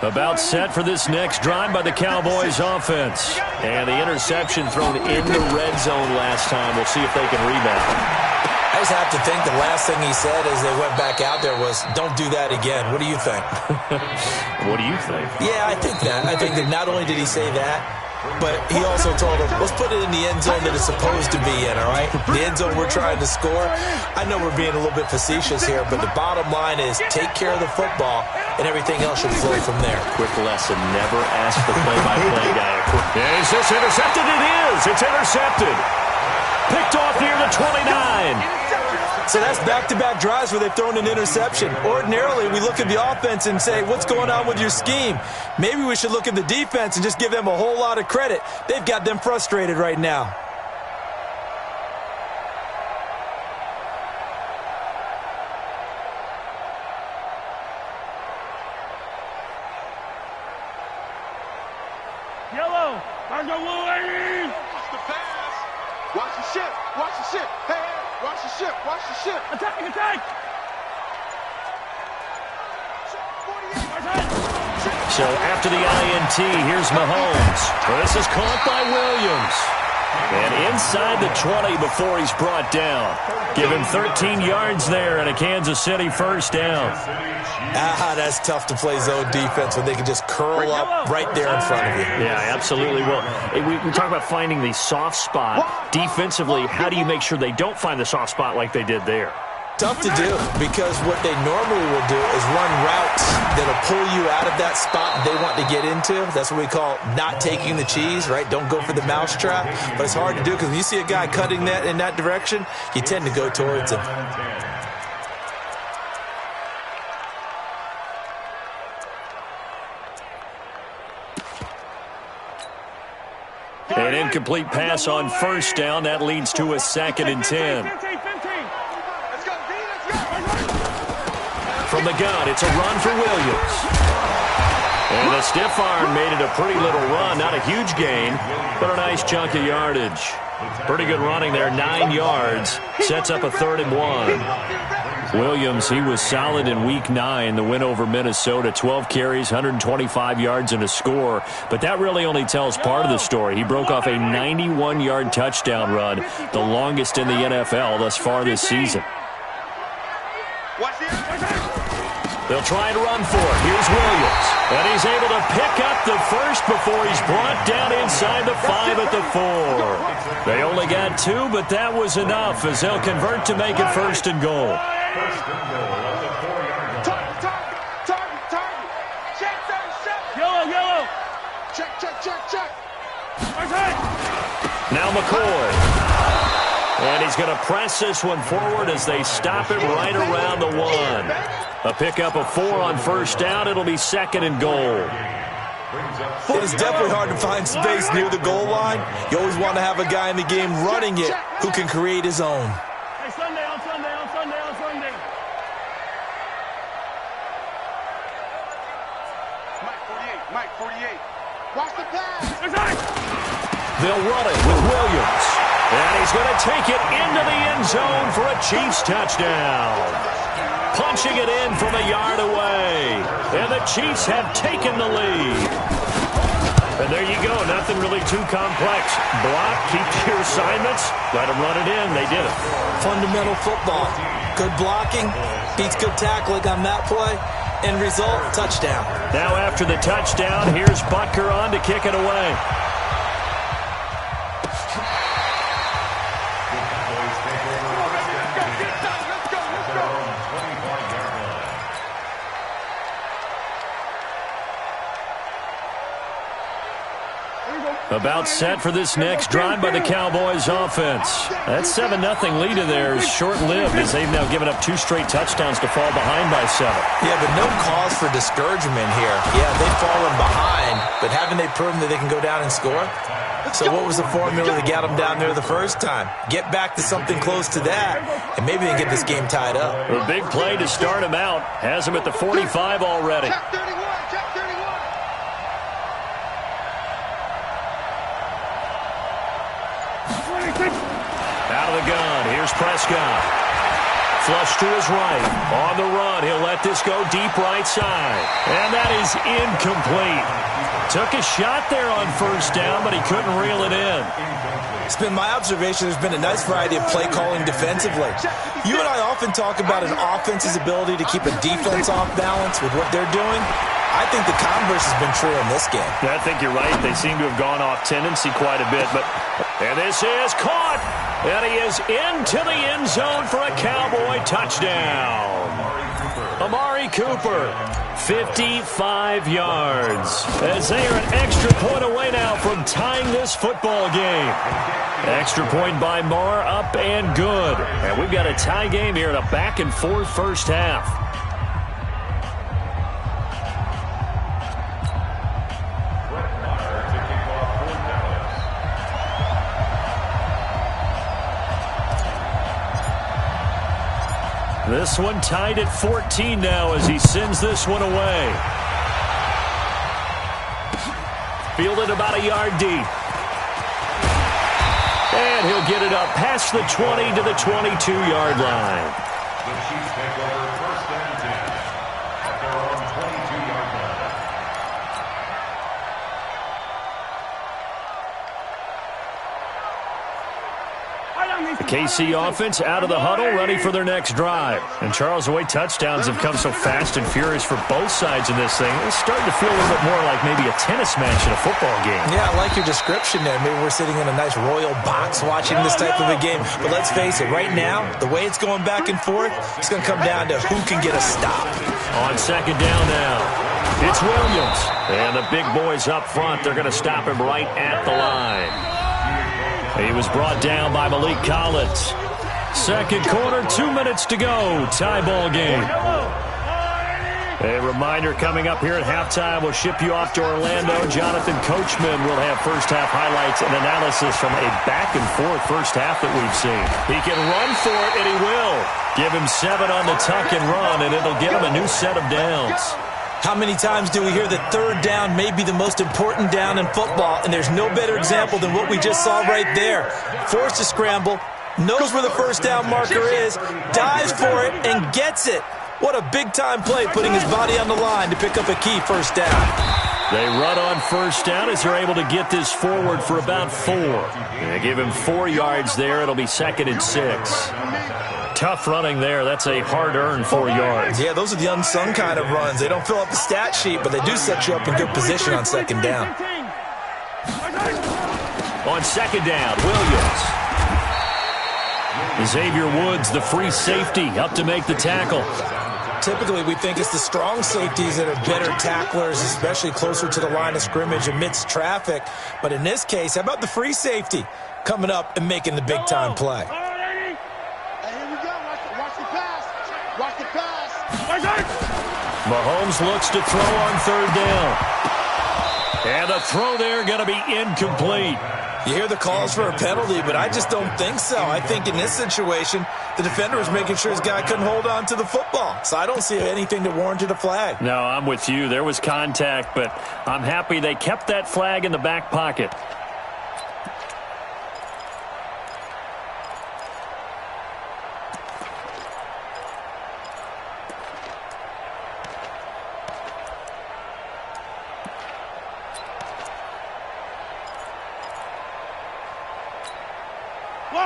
About set for this next drive by the Cowboys offense. And the interception thrown in the red zone last time. We'll see if they can rebound. I just have to think the last thing he said as they went back out there was, don't do that again. What do you think? What do you think? Yeah, I think that. I think that not only did he say that, but he also told them, let's put it in the end zone that it's supposed to be in, all right? The end zone we're trying to score. I know we're being a little bit facetious here, but the bottom line is take care of the football, and everything else should flow from there. Quick lesson, never ask the play-by-play guy. Is this intercepted? It is. It's intercepted. Picked off near the 29. So that's back-to-back drives where they've thrown an interception. Ordinarily, we look at the offense and say, what's going on with your scheme? Maybe we should look at the defense and just give them a whole lot of credit. They've got them frustrated right now. Yellow. There's a blue lady. Watch the pass. Watch the ship. Watch the ship. Hey, hey. Watch the ship. Watch the ship. Attack, attack. So after the INT, here's Mahomes. This is caught by Williams. And inside the 20 before he's brought down. Give him 13 yards there and a Kansas City first down. That's tough to play zone defense when they can just curl up right there in front of you. Yeah, absolutely. Well, we talk about finding the soft spot. Defensively, how do you make sure they don't find the soft spot like they did there? Tough to do, because what they normally will do is run routes that'll pull you out of that spot they want to get into. That's what we call not taking the cheese, right? Don't go for the mousetrap. But it's hard to do because when you see a guy cutting that in that direction, you tend to go towards him. An incomplete pass on first down. That leads to a 2nd and 10. From the gun, it's a run for Williams. And the stiff arm made it a pretty little run. Not a huge gain, but a nice chunk of yardage. Pretty good running there, 9 yards. Sets up a 3rd and 1. Williams, he was solid in Week 9, the win over Minnesota. 12 carries, 125 yards, and a score. But that really only tells part of the story. He broke off a 91-yard touchdown run, the longest in the NFL thus far this season. They'll try and run for it. Here's Williams. And he's able to pick up the first before he's brought down inside the 5 at the 4. They only got 2, but that was enough as they'll convert to make it 1st and goal. First and goal at the 4-yard line. Target. Check. Yellow. Check. Now McCoy. And he's going to press this one forward as they stop it right around the 1. A pickup of 4 on first down. It'll be 2nd and goal. It is definitely hard to find space near the goal line. You always want to have a guy in the game running it who can create his own. Hey, Sunday. Mike 48. Watch the pass. They'll run it with Williams. And he's going to take it into the end zone for a Chiefs touchdown. Punching it in from a yard away. And the Chiefs have taken the lead. And there you go. Nothing really too complex. Block, keep to your assignments, let them run it in. They did it. Fundamental football. Good blocking beats good tackling on that play. End result, touchdown. Now after the touchdown, here's Butker on to kick it away. About set for this next drive by the Cowboys offense. That 7-0 lead of theirs short-lived as they've now given up 2 straight touchdowns to fall behind by 7. Yeah, but no cause for discouragement here. Yeah, they've fallen behind, but haven't they proven that they can go down and score? So what was the formula that got them down there the first time? Get back to something close to that, and maybe they can get this game tied up. A big play to start him out. Has him at the 45 already. Check 31, check 31. Out of the gun. Here's Prescott. Flush to his right. On the run. He'll let this go deep right side. And that is incomplete. Took a shot there on first down, but he couldn't reel it in. It's been my observation there's been a nice variety of play calling defensively. You and I often talk about an offense's ability to keep a defense off balance with what they're doing. I think the converse has been true in this game. I think you're right. They seem to have gone off tendency quite a bit. And this is caught. And he is into the end zone for a Cowboy touchdown. Amari Cooper, 55 yards. As they are an extra point away now from tying this football game. Extra point by Marr, up and good. And we've got a tie game here in a back-and-forth first half. This one tied at 14 now as he sends this one away. Fielded about a yard deep. And he'll get it up past the 20 to the 22-yard line. The Chiefs take over first and 10 at their own 22-yard line. The KC offense out of the huddle, ready for their next drive. And Charles, the way touchdowns have come so fast and furious for both sides in this thing, it's starting to feel a little bit more like maybe a tennis match in a football game. Yeah, I like your description there. Maybe we're sitting in a nice royal box watching this type of a game. But let's face it, right now, the way it's going back and forth, it's going to come down to who can get a stop. On second down now, it's Williams. And the big boys up front, they're going to stop him right at the line. He was brought down by Malik Collins. Second quarter, 2 minutes to go. Tie ball game. A reminder coming up here at halftime. We'll ship you off to Orlando. Jonathan Coachman will have first half highlights and analysis from a back-and-forth first half that we've seen. He can run for it, and he will. Give him 7 on the tuck and run, and it'll get him a new set of downs. How many times do we hear that third down may be the most important down in football, and there's no better example than what we just saw right there. Forced to scramble, knows where the first down marker is, dives for it, and gets it. What a big-time play, putting his body on the line to pick up a key first down. They run on first down as they're able to get this forward for about 4. They give him 4 yards there. It'll be second and 6. Tough running there. That's a hard-earned 4 yards. Yeah, those are the unsung kind of runs. They don't fill up the stat sheet, but they do set you up in good position on second down. On second down, Williams. Xavier Woods, the free safety, up to make the tackle. Typically, we think it's the strong safeties that are better tacklers, especially closer to the line of scrimmage amidst traffic. But in this case, how about the free safety coming up and making the big-time play? Mahomes looks to throw on third down. And the throw there going to be incomplete. You hear the calls for a penalty, but I just don't think so. I think in this situation, the defender was making sure his guy couldn't hold on to the football. So I don't see anything that warranted a flag. No, I'm with you. There was contact, but I'm happy they kept that flag in the back pocket.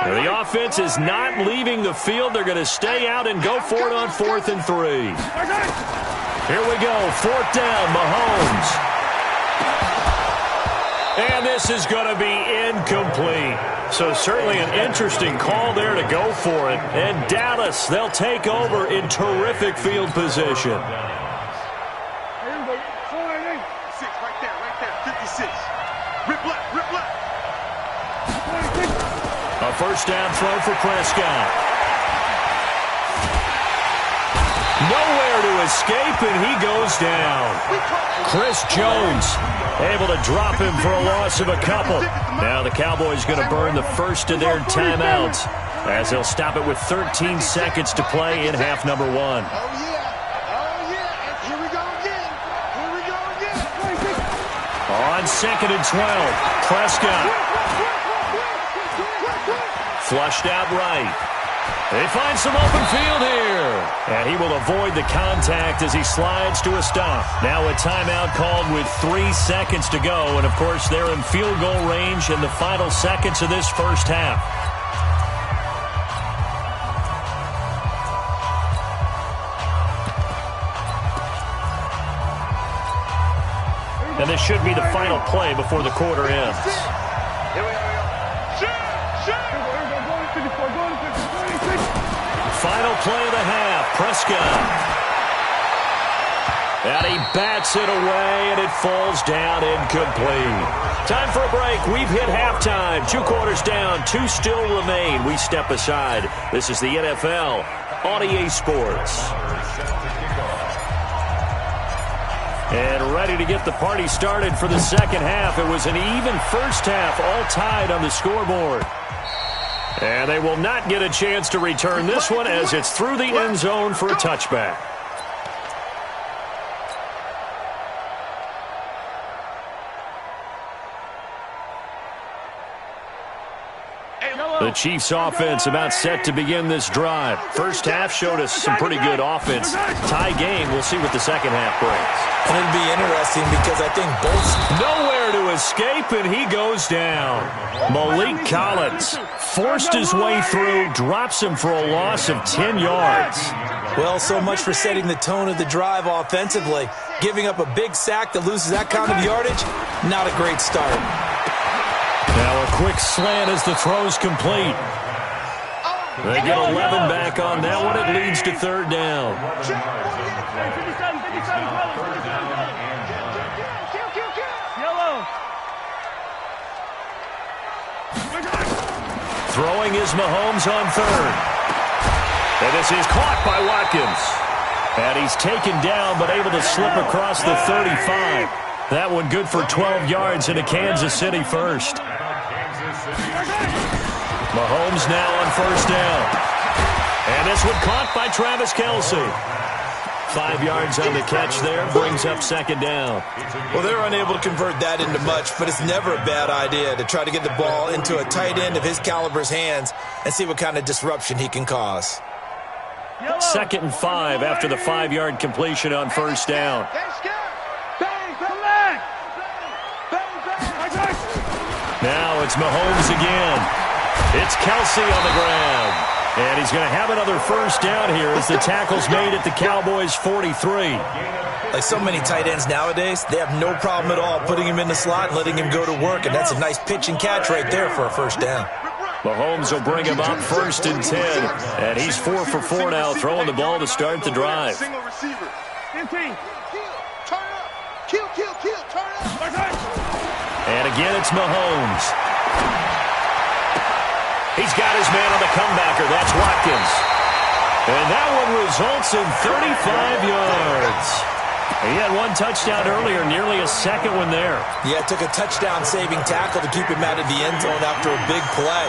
The offense is not leaving the field. They're going to stay out and go for it on 4th and 3. Here we go. 4th down, Mahomes. And this is going to be incomplete. So certainly an interesting call there to go for it. And Dallas, they'll take over in terrific field position. Right there, 56. Rip left, rip left. A first down throw for Prescott. Nowhere to escape, and he goes down. Chris Jones able to drop him for a loss of a couple. Now the Cowboys going to burn the first of their timeouts as they'll stop it with 13 seconds to play in half number 1. Oh, yeah. Oh, yeah. And here we go again. Here we go again. On 2nd and 12, Prescott. Flushed out right. They find some open field here. And he will avoid the contact as he slides to a stop. Now a timeout called with 3 seconds to go. And, of course, they're in field goal range in the final seconds of this first half. And this should be the final play before the quarter ends. Here we go. Final play of the half. Prescott. And he bats it away, and it falls down incomplete. Time for a break. We've hit halftime. 2 quarters down. 2 still remain. We step aside. This is the NFL on EA Sports. And ready to get the party started for the second half. It was an even first half, all tied on the scoreboard. And they will not get a chance to return this one as it's through the end zone for a touchback. The Chiefs offense about set to begin this drive. First half showed us some pretty good offense. Tie game. We'll see what the second half brings. And it'll be interesting because I think both... Nowhere to escape, and he goes down. Malik Collins forced his way through, drops him for a loss of 10 yards. Well, so much for setting the tone of the drive offensively. Giving up a big sack that loses that kind of yardage, not a great start. Now a quick slant as the throw's complete. They get 11 back on that one. It leads to 3rd down. Throwing is Mahomes on 3rd. And this is caught by Watkins. And he's taken down but able to slip across the 35. That one good for 12 yards into Kansas City first. Mahomes now on 1st down. And this one caught by Travis Kelce. 5 yards on the catch there, brings up 2nd down. Well, they're unable to convert that into much, but it's never a bad idea to try to get the ball into a tight end of his caliber's hands and see what kind of disruption he can cause. 2nd and 5 after the 5-yard completion on 1st down. Now it's Mahomes again. It's Kelce on the ground. And he's going to have another 1st down here as the tackle's made at the Cowboys' 43. Like so many tight ends nowadays, they have no problem at all putting him in the slot and letting him go to work. And that's a nice pitch and catch right there for a 1st down. Mahomes will bring him up 1st and 10. And he's 4 for 4 now, throwing the ball to start the drive. Single receiver. 15. Turn up. Kill, turn up. And again, it's Mahomes. He's got his man on the comebacker. That's Watkins. And that one results in 35 yards. He had 1 touchdown earlier, nearly a 2nd one there. Yeah, it took a touchdown-saving tackle to keep him out of the end zone after a big play.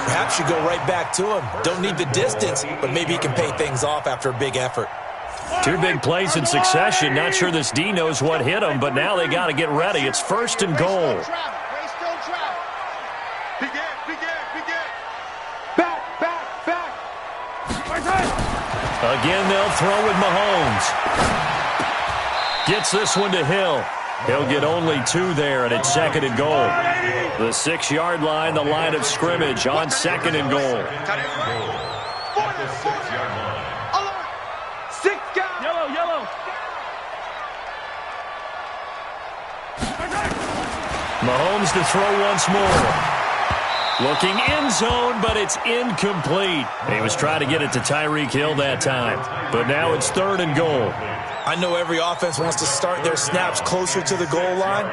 Perhaps you go right back to him. Don't need the distance, but maybe he can pay things off after a big effort. 2 big plays in succession. Not sure this D knows what hit him, but now they got to get ready. It's 1st and goal. Again, they'll throw with Mahomes. Gets this one to Hill. He'll get only 2 there, and it's 2nd and goal. The 6-yard line, the line of scrimmage on 2nd and goal. Mahomes to throw once more. Looking end zone, but it's incomplete. He was trying to get it to Tyreek Hill that time. But now it's 3rd and goal. I know every offense wants to start their snaps closer to the goal line,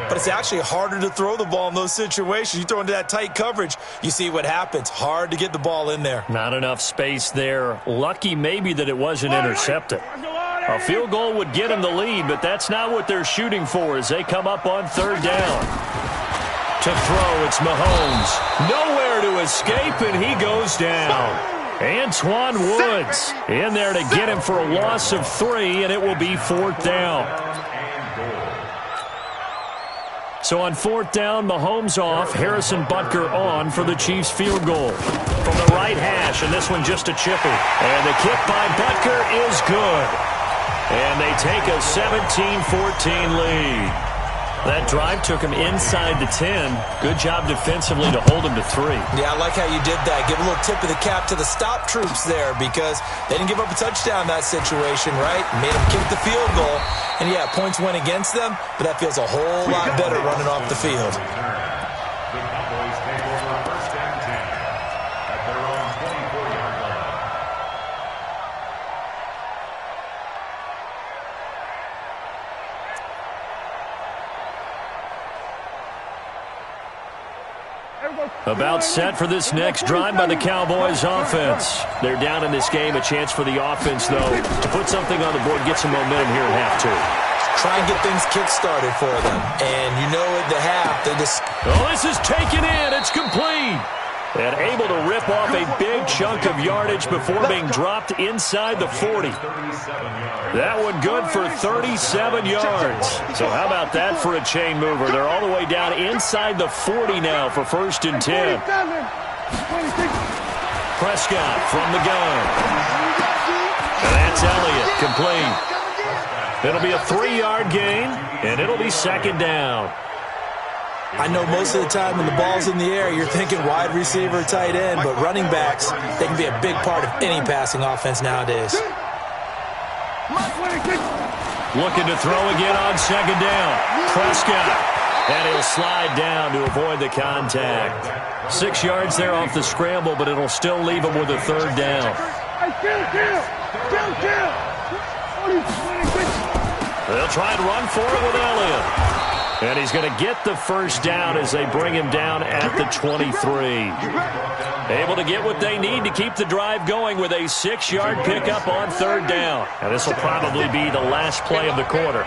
but it's actually harder to throw the ball in those situations. You throw into that tight coverage, you see what happens. Hard to get the ball in there. Not enough space there. Lucky maybe that it wasn't intercepted. A field goal would get them the lead, but that's not what they're shooting for as they come up on third down. To throw, it's Mahomes. Nowhere to escape, and he goes down. Antoine Woods in there to get him for a loss of 3, and it will be fourth down. So on fourth down, Mahomes off, Harrison Butker on for the Chiefs field goal. From the right hash, and this one just a chipper. And the kick by Butker is good. And they take a 17-14 lead. That drive took him inside the 10. Good job defensively to hold him to 3. Yeah, I like how you did that. Give a little tip of the cap to the stop troops there because they didn't give up a touchdown in that situation, right? Made them kick the field goal. And, yeah, points went against them, but that feels a whole lot better running off the field. The Cowboys take over first and 10 at their own 24-yard line. About set for this next drive by the Cowboys offense. They're down in this game. A chance for the offense, though, to put something on the board, get some momentum here in half two. Try and get things kick-started for them. And you know at the half, they just... Oh, this is taken in. It's complete. And able to rip off a big chunk of yardage before being dropped inside the 40. That one good for 37 yards. So how about that for a chain mover? They're all the way down inside the 40 now for first and 10. Prescott from the gun. And that's Elliott, complete. It'll be a 3-yard gain, and it'll be second down. I know most of the time when the ball's in the air, you're thinking wide receiver, tight end, but running backs, they can be a big part of any passing offense nowadays. Looking to throw again on second down. Prescott. And he'll slide down to avoid the contact. 6 yards there off the scramble, but it'll still leave him with a third down. They'll try and run for it with Elliott. And he's going to get the first down as they bring him down at the 23. Able to get what they need to keep the drive going with a 6-yard pickup on third down. And this will probably be the last play of the quarter.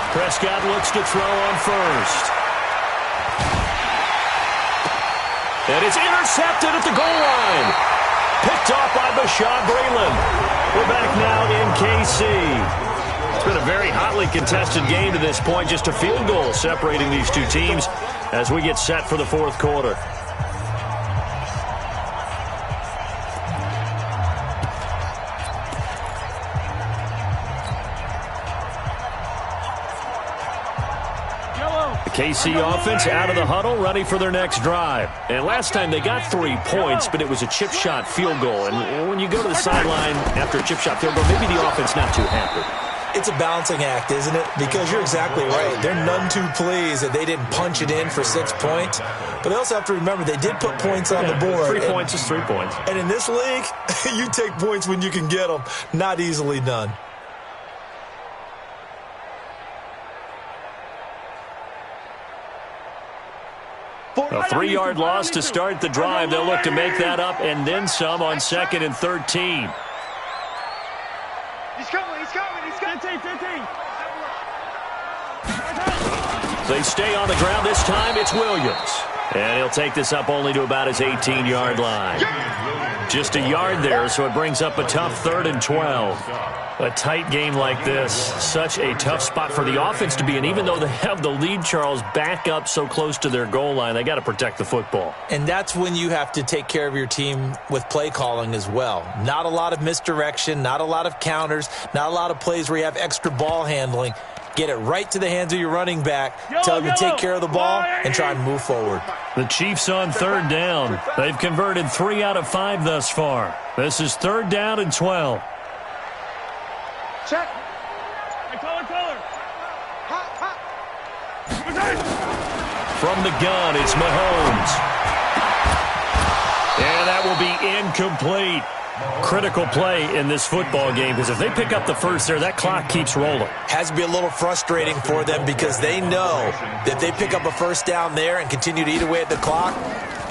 Prescott looks to throw on first. And it's intercepted at the goal line. Picked off by Bashaud Breeland. We're back now in KC. It's been a very hotly contested game to this point. Just a field goal separating these two teams as we get set for the fourth quarter. The KC offense out of the huddle, ready for their next drive. And last time they got 3 points, but it was a chip shot field goal. And when you go to the sideline after a chip shot field goal, maybe the offense not too happy. It's a balancing act, isn't it? Because you're exactly right. They're none too pleased that they didn't punch it in for 6 points. But they also have to remember they did put points on the board. 3 points is 3 points. And in this league, you take points when you can get them. Not easily done. A 3-yard loss to start the drive. They'll look to make that up and then some on second and 13. He's coming, he's coming, he's coming. 15. They stay on the ground. This time it's Williams. And he'll take this up only to about his 18-yard line. Just a yard there, so it brings up a tough 3rd and 12. A tight game like this, such a tough spot for the offense to be in. Even though they have the lead, Charles, back up so close to their goal line, they got to protect the football. And that's when you have to take care of your team with play calling as well. Not a lot of misdirection, not a lot of counters, not a lot of plays where you have extra ball handling. Get it right to the hands of your running back, tell him to take care of the ball, and try and move forward. The Chiefs on third down. They've converted 3 out of 5 thus far. This is 3rd down and 12. Check. Hey, color. Hot. From the gun, it's Mahomes. And that will be incomplete. Critical play in this football game, because if they pick up the first there, that clock keeps rolling. Has to be a little frustrating for them because they know that they pick up a first down there and continue to eat away at the clock,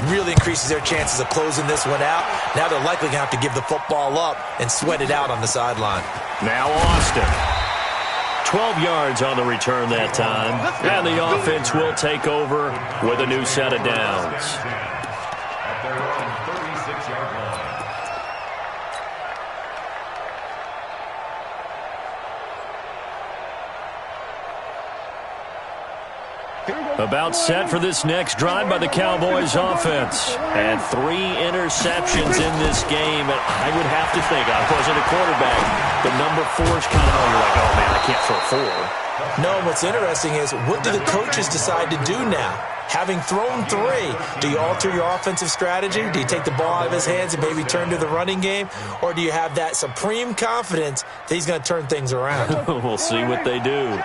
really increases their chances of closing this one out. Now they're likely going to have to give the football up and sweat it out on the sideline. Now Austin. 12 yards on the return that time. And the offense will take over with a new set of downs. At their own 36-yard line. About set for this next drive by the Cowboys offense. And 3 interceptions in this game. And I would have to think, I wasn't a quarterback, but number 4 is kind of, you're like, oh man, I can't throw 4. No, what's interesting is, what do the coaches decide to do now? Having thrown 3, do you alter your offensive strategy? Do you take the ball out of his hands and maybe turn to the running game? Or do you have that supreme confidence that he's going to turn things around? We'll see what they do.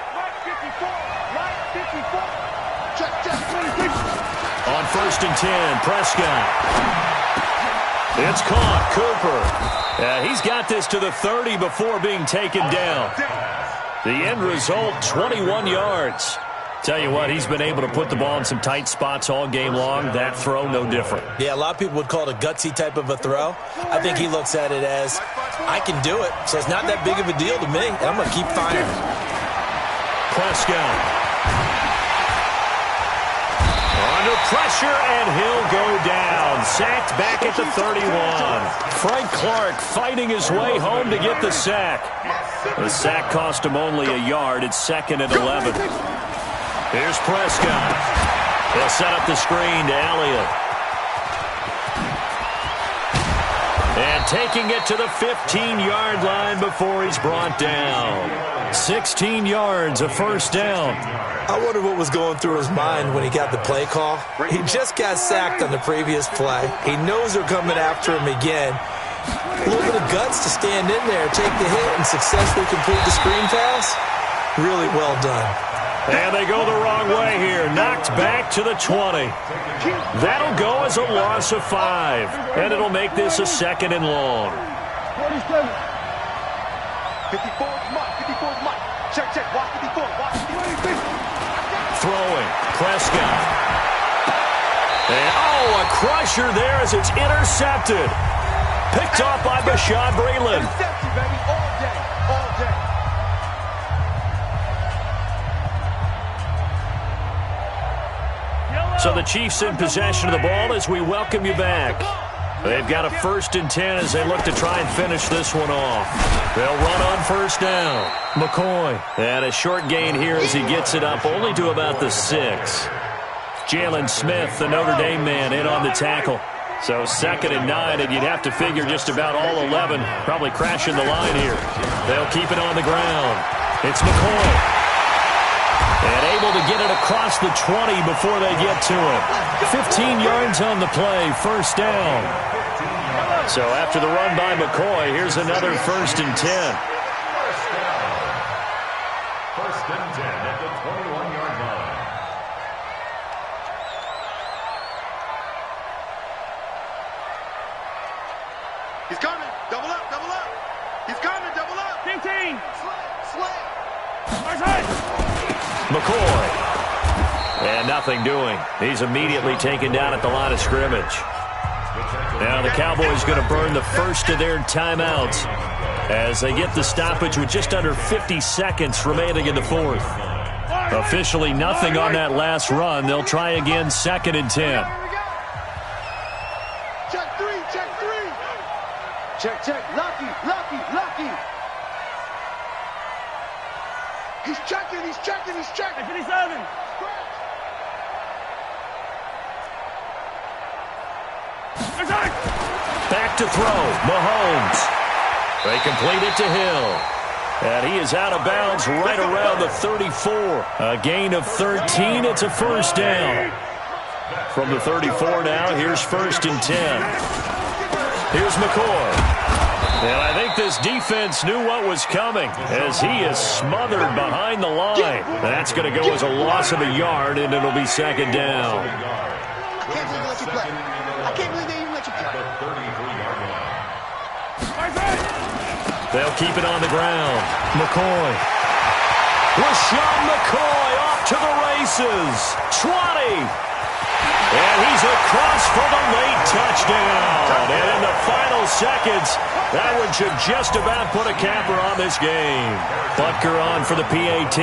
On 1st and 10, Prescott. It's caught. Cooper. He's got this to the 30 before being taken down. The end result, 21 yards. Tell you what, he's been able to put the ball in some tight spots all game long. That throw, no different. Yeah, a lot of people would call it a gutsy type of a throw. I think he looks at it as, I can do it, so it's not that big of a deal to me, and I'm going to keep firing. Prescott. Under pressure, and he'll go down. Sacked back at the 31. Frank Clark fighting his way home to get the sack. The sack cost him only a yard. It's 2nd and 11. Here's Prescott. He'll set up the screen to Elliott. And taking it to the 15-yard line before he's brought down. 16 yards, a first down. I wonder what was going through his mind when he got the play call. He just got sacked on the previous play. He knows they're coming after him again. A little bit of guts to stand in there, take the hit, and successfully complete the screen pass. Really well done. And they go the wrong way here. Knocked back to the 20. That'll go as a loss of 5. And it'll make this a 2nd and long. 47. 54 is Mike. 54 is Mike. Check, check. Watch 54. Watch 54. Throwing. Prescott. And, a crusher there as it's intercepted. Picked off by Bashaud Breeland. Interception, baby. All day. All day. So the Chiefs in possession of the ball as we welcome you back. They've got a 1st and 10 as they look to try and finish this one off. They'll run on 1st down. McCoy. And a short gain here as he gets it up only to about the 6. Jalen Smith, the Notre Dame man, in on the tackle. So 2nd and 9, and you'd have to figure just about all 11 probably crashing the line here. They'll keep it on the ground. It's McCoy. And able to get it across the 20 before they get to it. 15 yards on the play, 1st down. So after the run by McCoy, here's another 1st and 10. 1st and 10 at the 21-yard line. He's coming. Double up, double up. He's coming, double up. 15. Slant. McCoy. And nothing doing. He's immediately taken down at the line of scrimmage. Now the Cowboys going to burn the first of their timeouts as they get the stoppage with just under 50 seconds remaining in the 4th. Officially nothing on that last run. They'll try again 2nd and 10. Check 3, check 3. Check, check. Lucky, lucky, lucky. He's checking, he's checking, he's checking. 57. Back to throw. Mahomes. They complete it to Hill. And he is out of bounds right around the 34. A gain of 13. It's a 1st down. From the 34 now, here's 1st and 10. Here's McCoy. And I think this defense knew what was coming as he is smothered behind the line. That's going to go as a loss of a yard, and it'll be 2nd down. I can't believe they let you play. I can't believe they even let you play. They'll keep it on the ground. McCoy. LaShawn McCoy off to the races. 20. And he's across for the late touchdown. And in the final seconds, that one should just about put a capper on this game. Butker on for the PAT.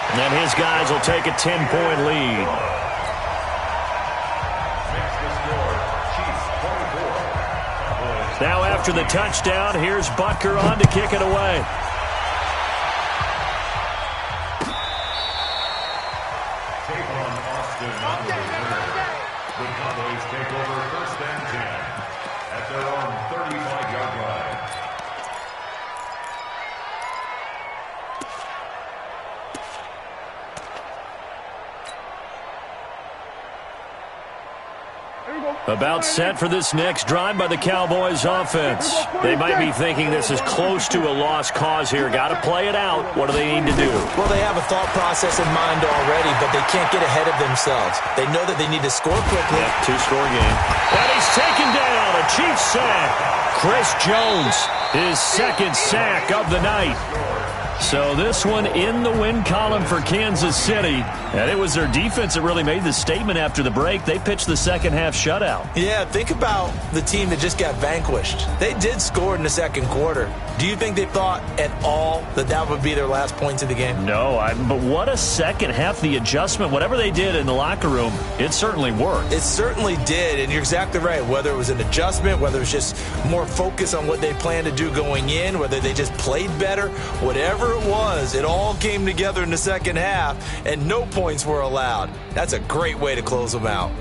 And then his guys will take a 10-point lead. Now after the touchdown, here's Butker on to kick it away. The Cowboys take over first and 10 at their own 35-yard line. About set for this next drive by the Cowboys offense. They might be thinking this is close to a lost cause here. Got to play it out. What do they need to do? Well, they have a thought process in mind already, but they can't get ahead of themselves. They know that they need to score quickly. Yeah, two-score game. And he's taken down. A Chiefs sack. Chris Jones, his second sack of the night. So this one in the win column for Kansas City. And it was their defense that really made the statement after the break. They pitched the second half shutout. Yeah, think about the team that just got vanquished. They did score in the second quarter. Do you think they thought at all that that would be their last points of the game? No, but what a second half. The adjustment, whatever they did in the locker room, it certainly worked. It certainly did, and you're exactly right. Whether it was an adjustment, whether it was just more focus on what they planned to do going in, whether they just played better, whatever it was, it all came together in the second half, and no points were allowed. That's a great way to close them out.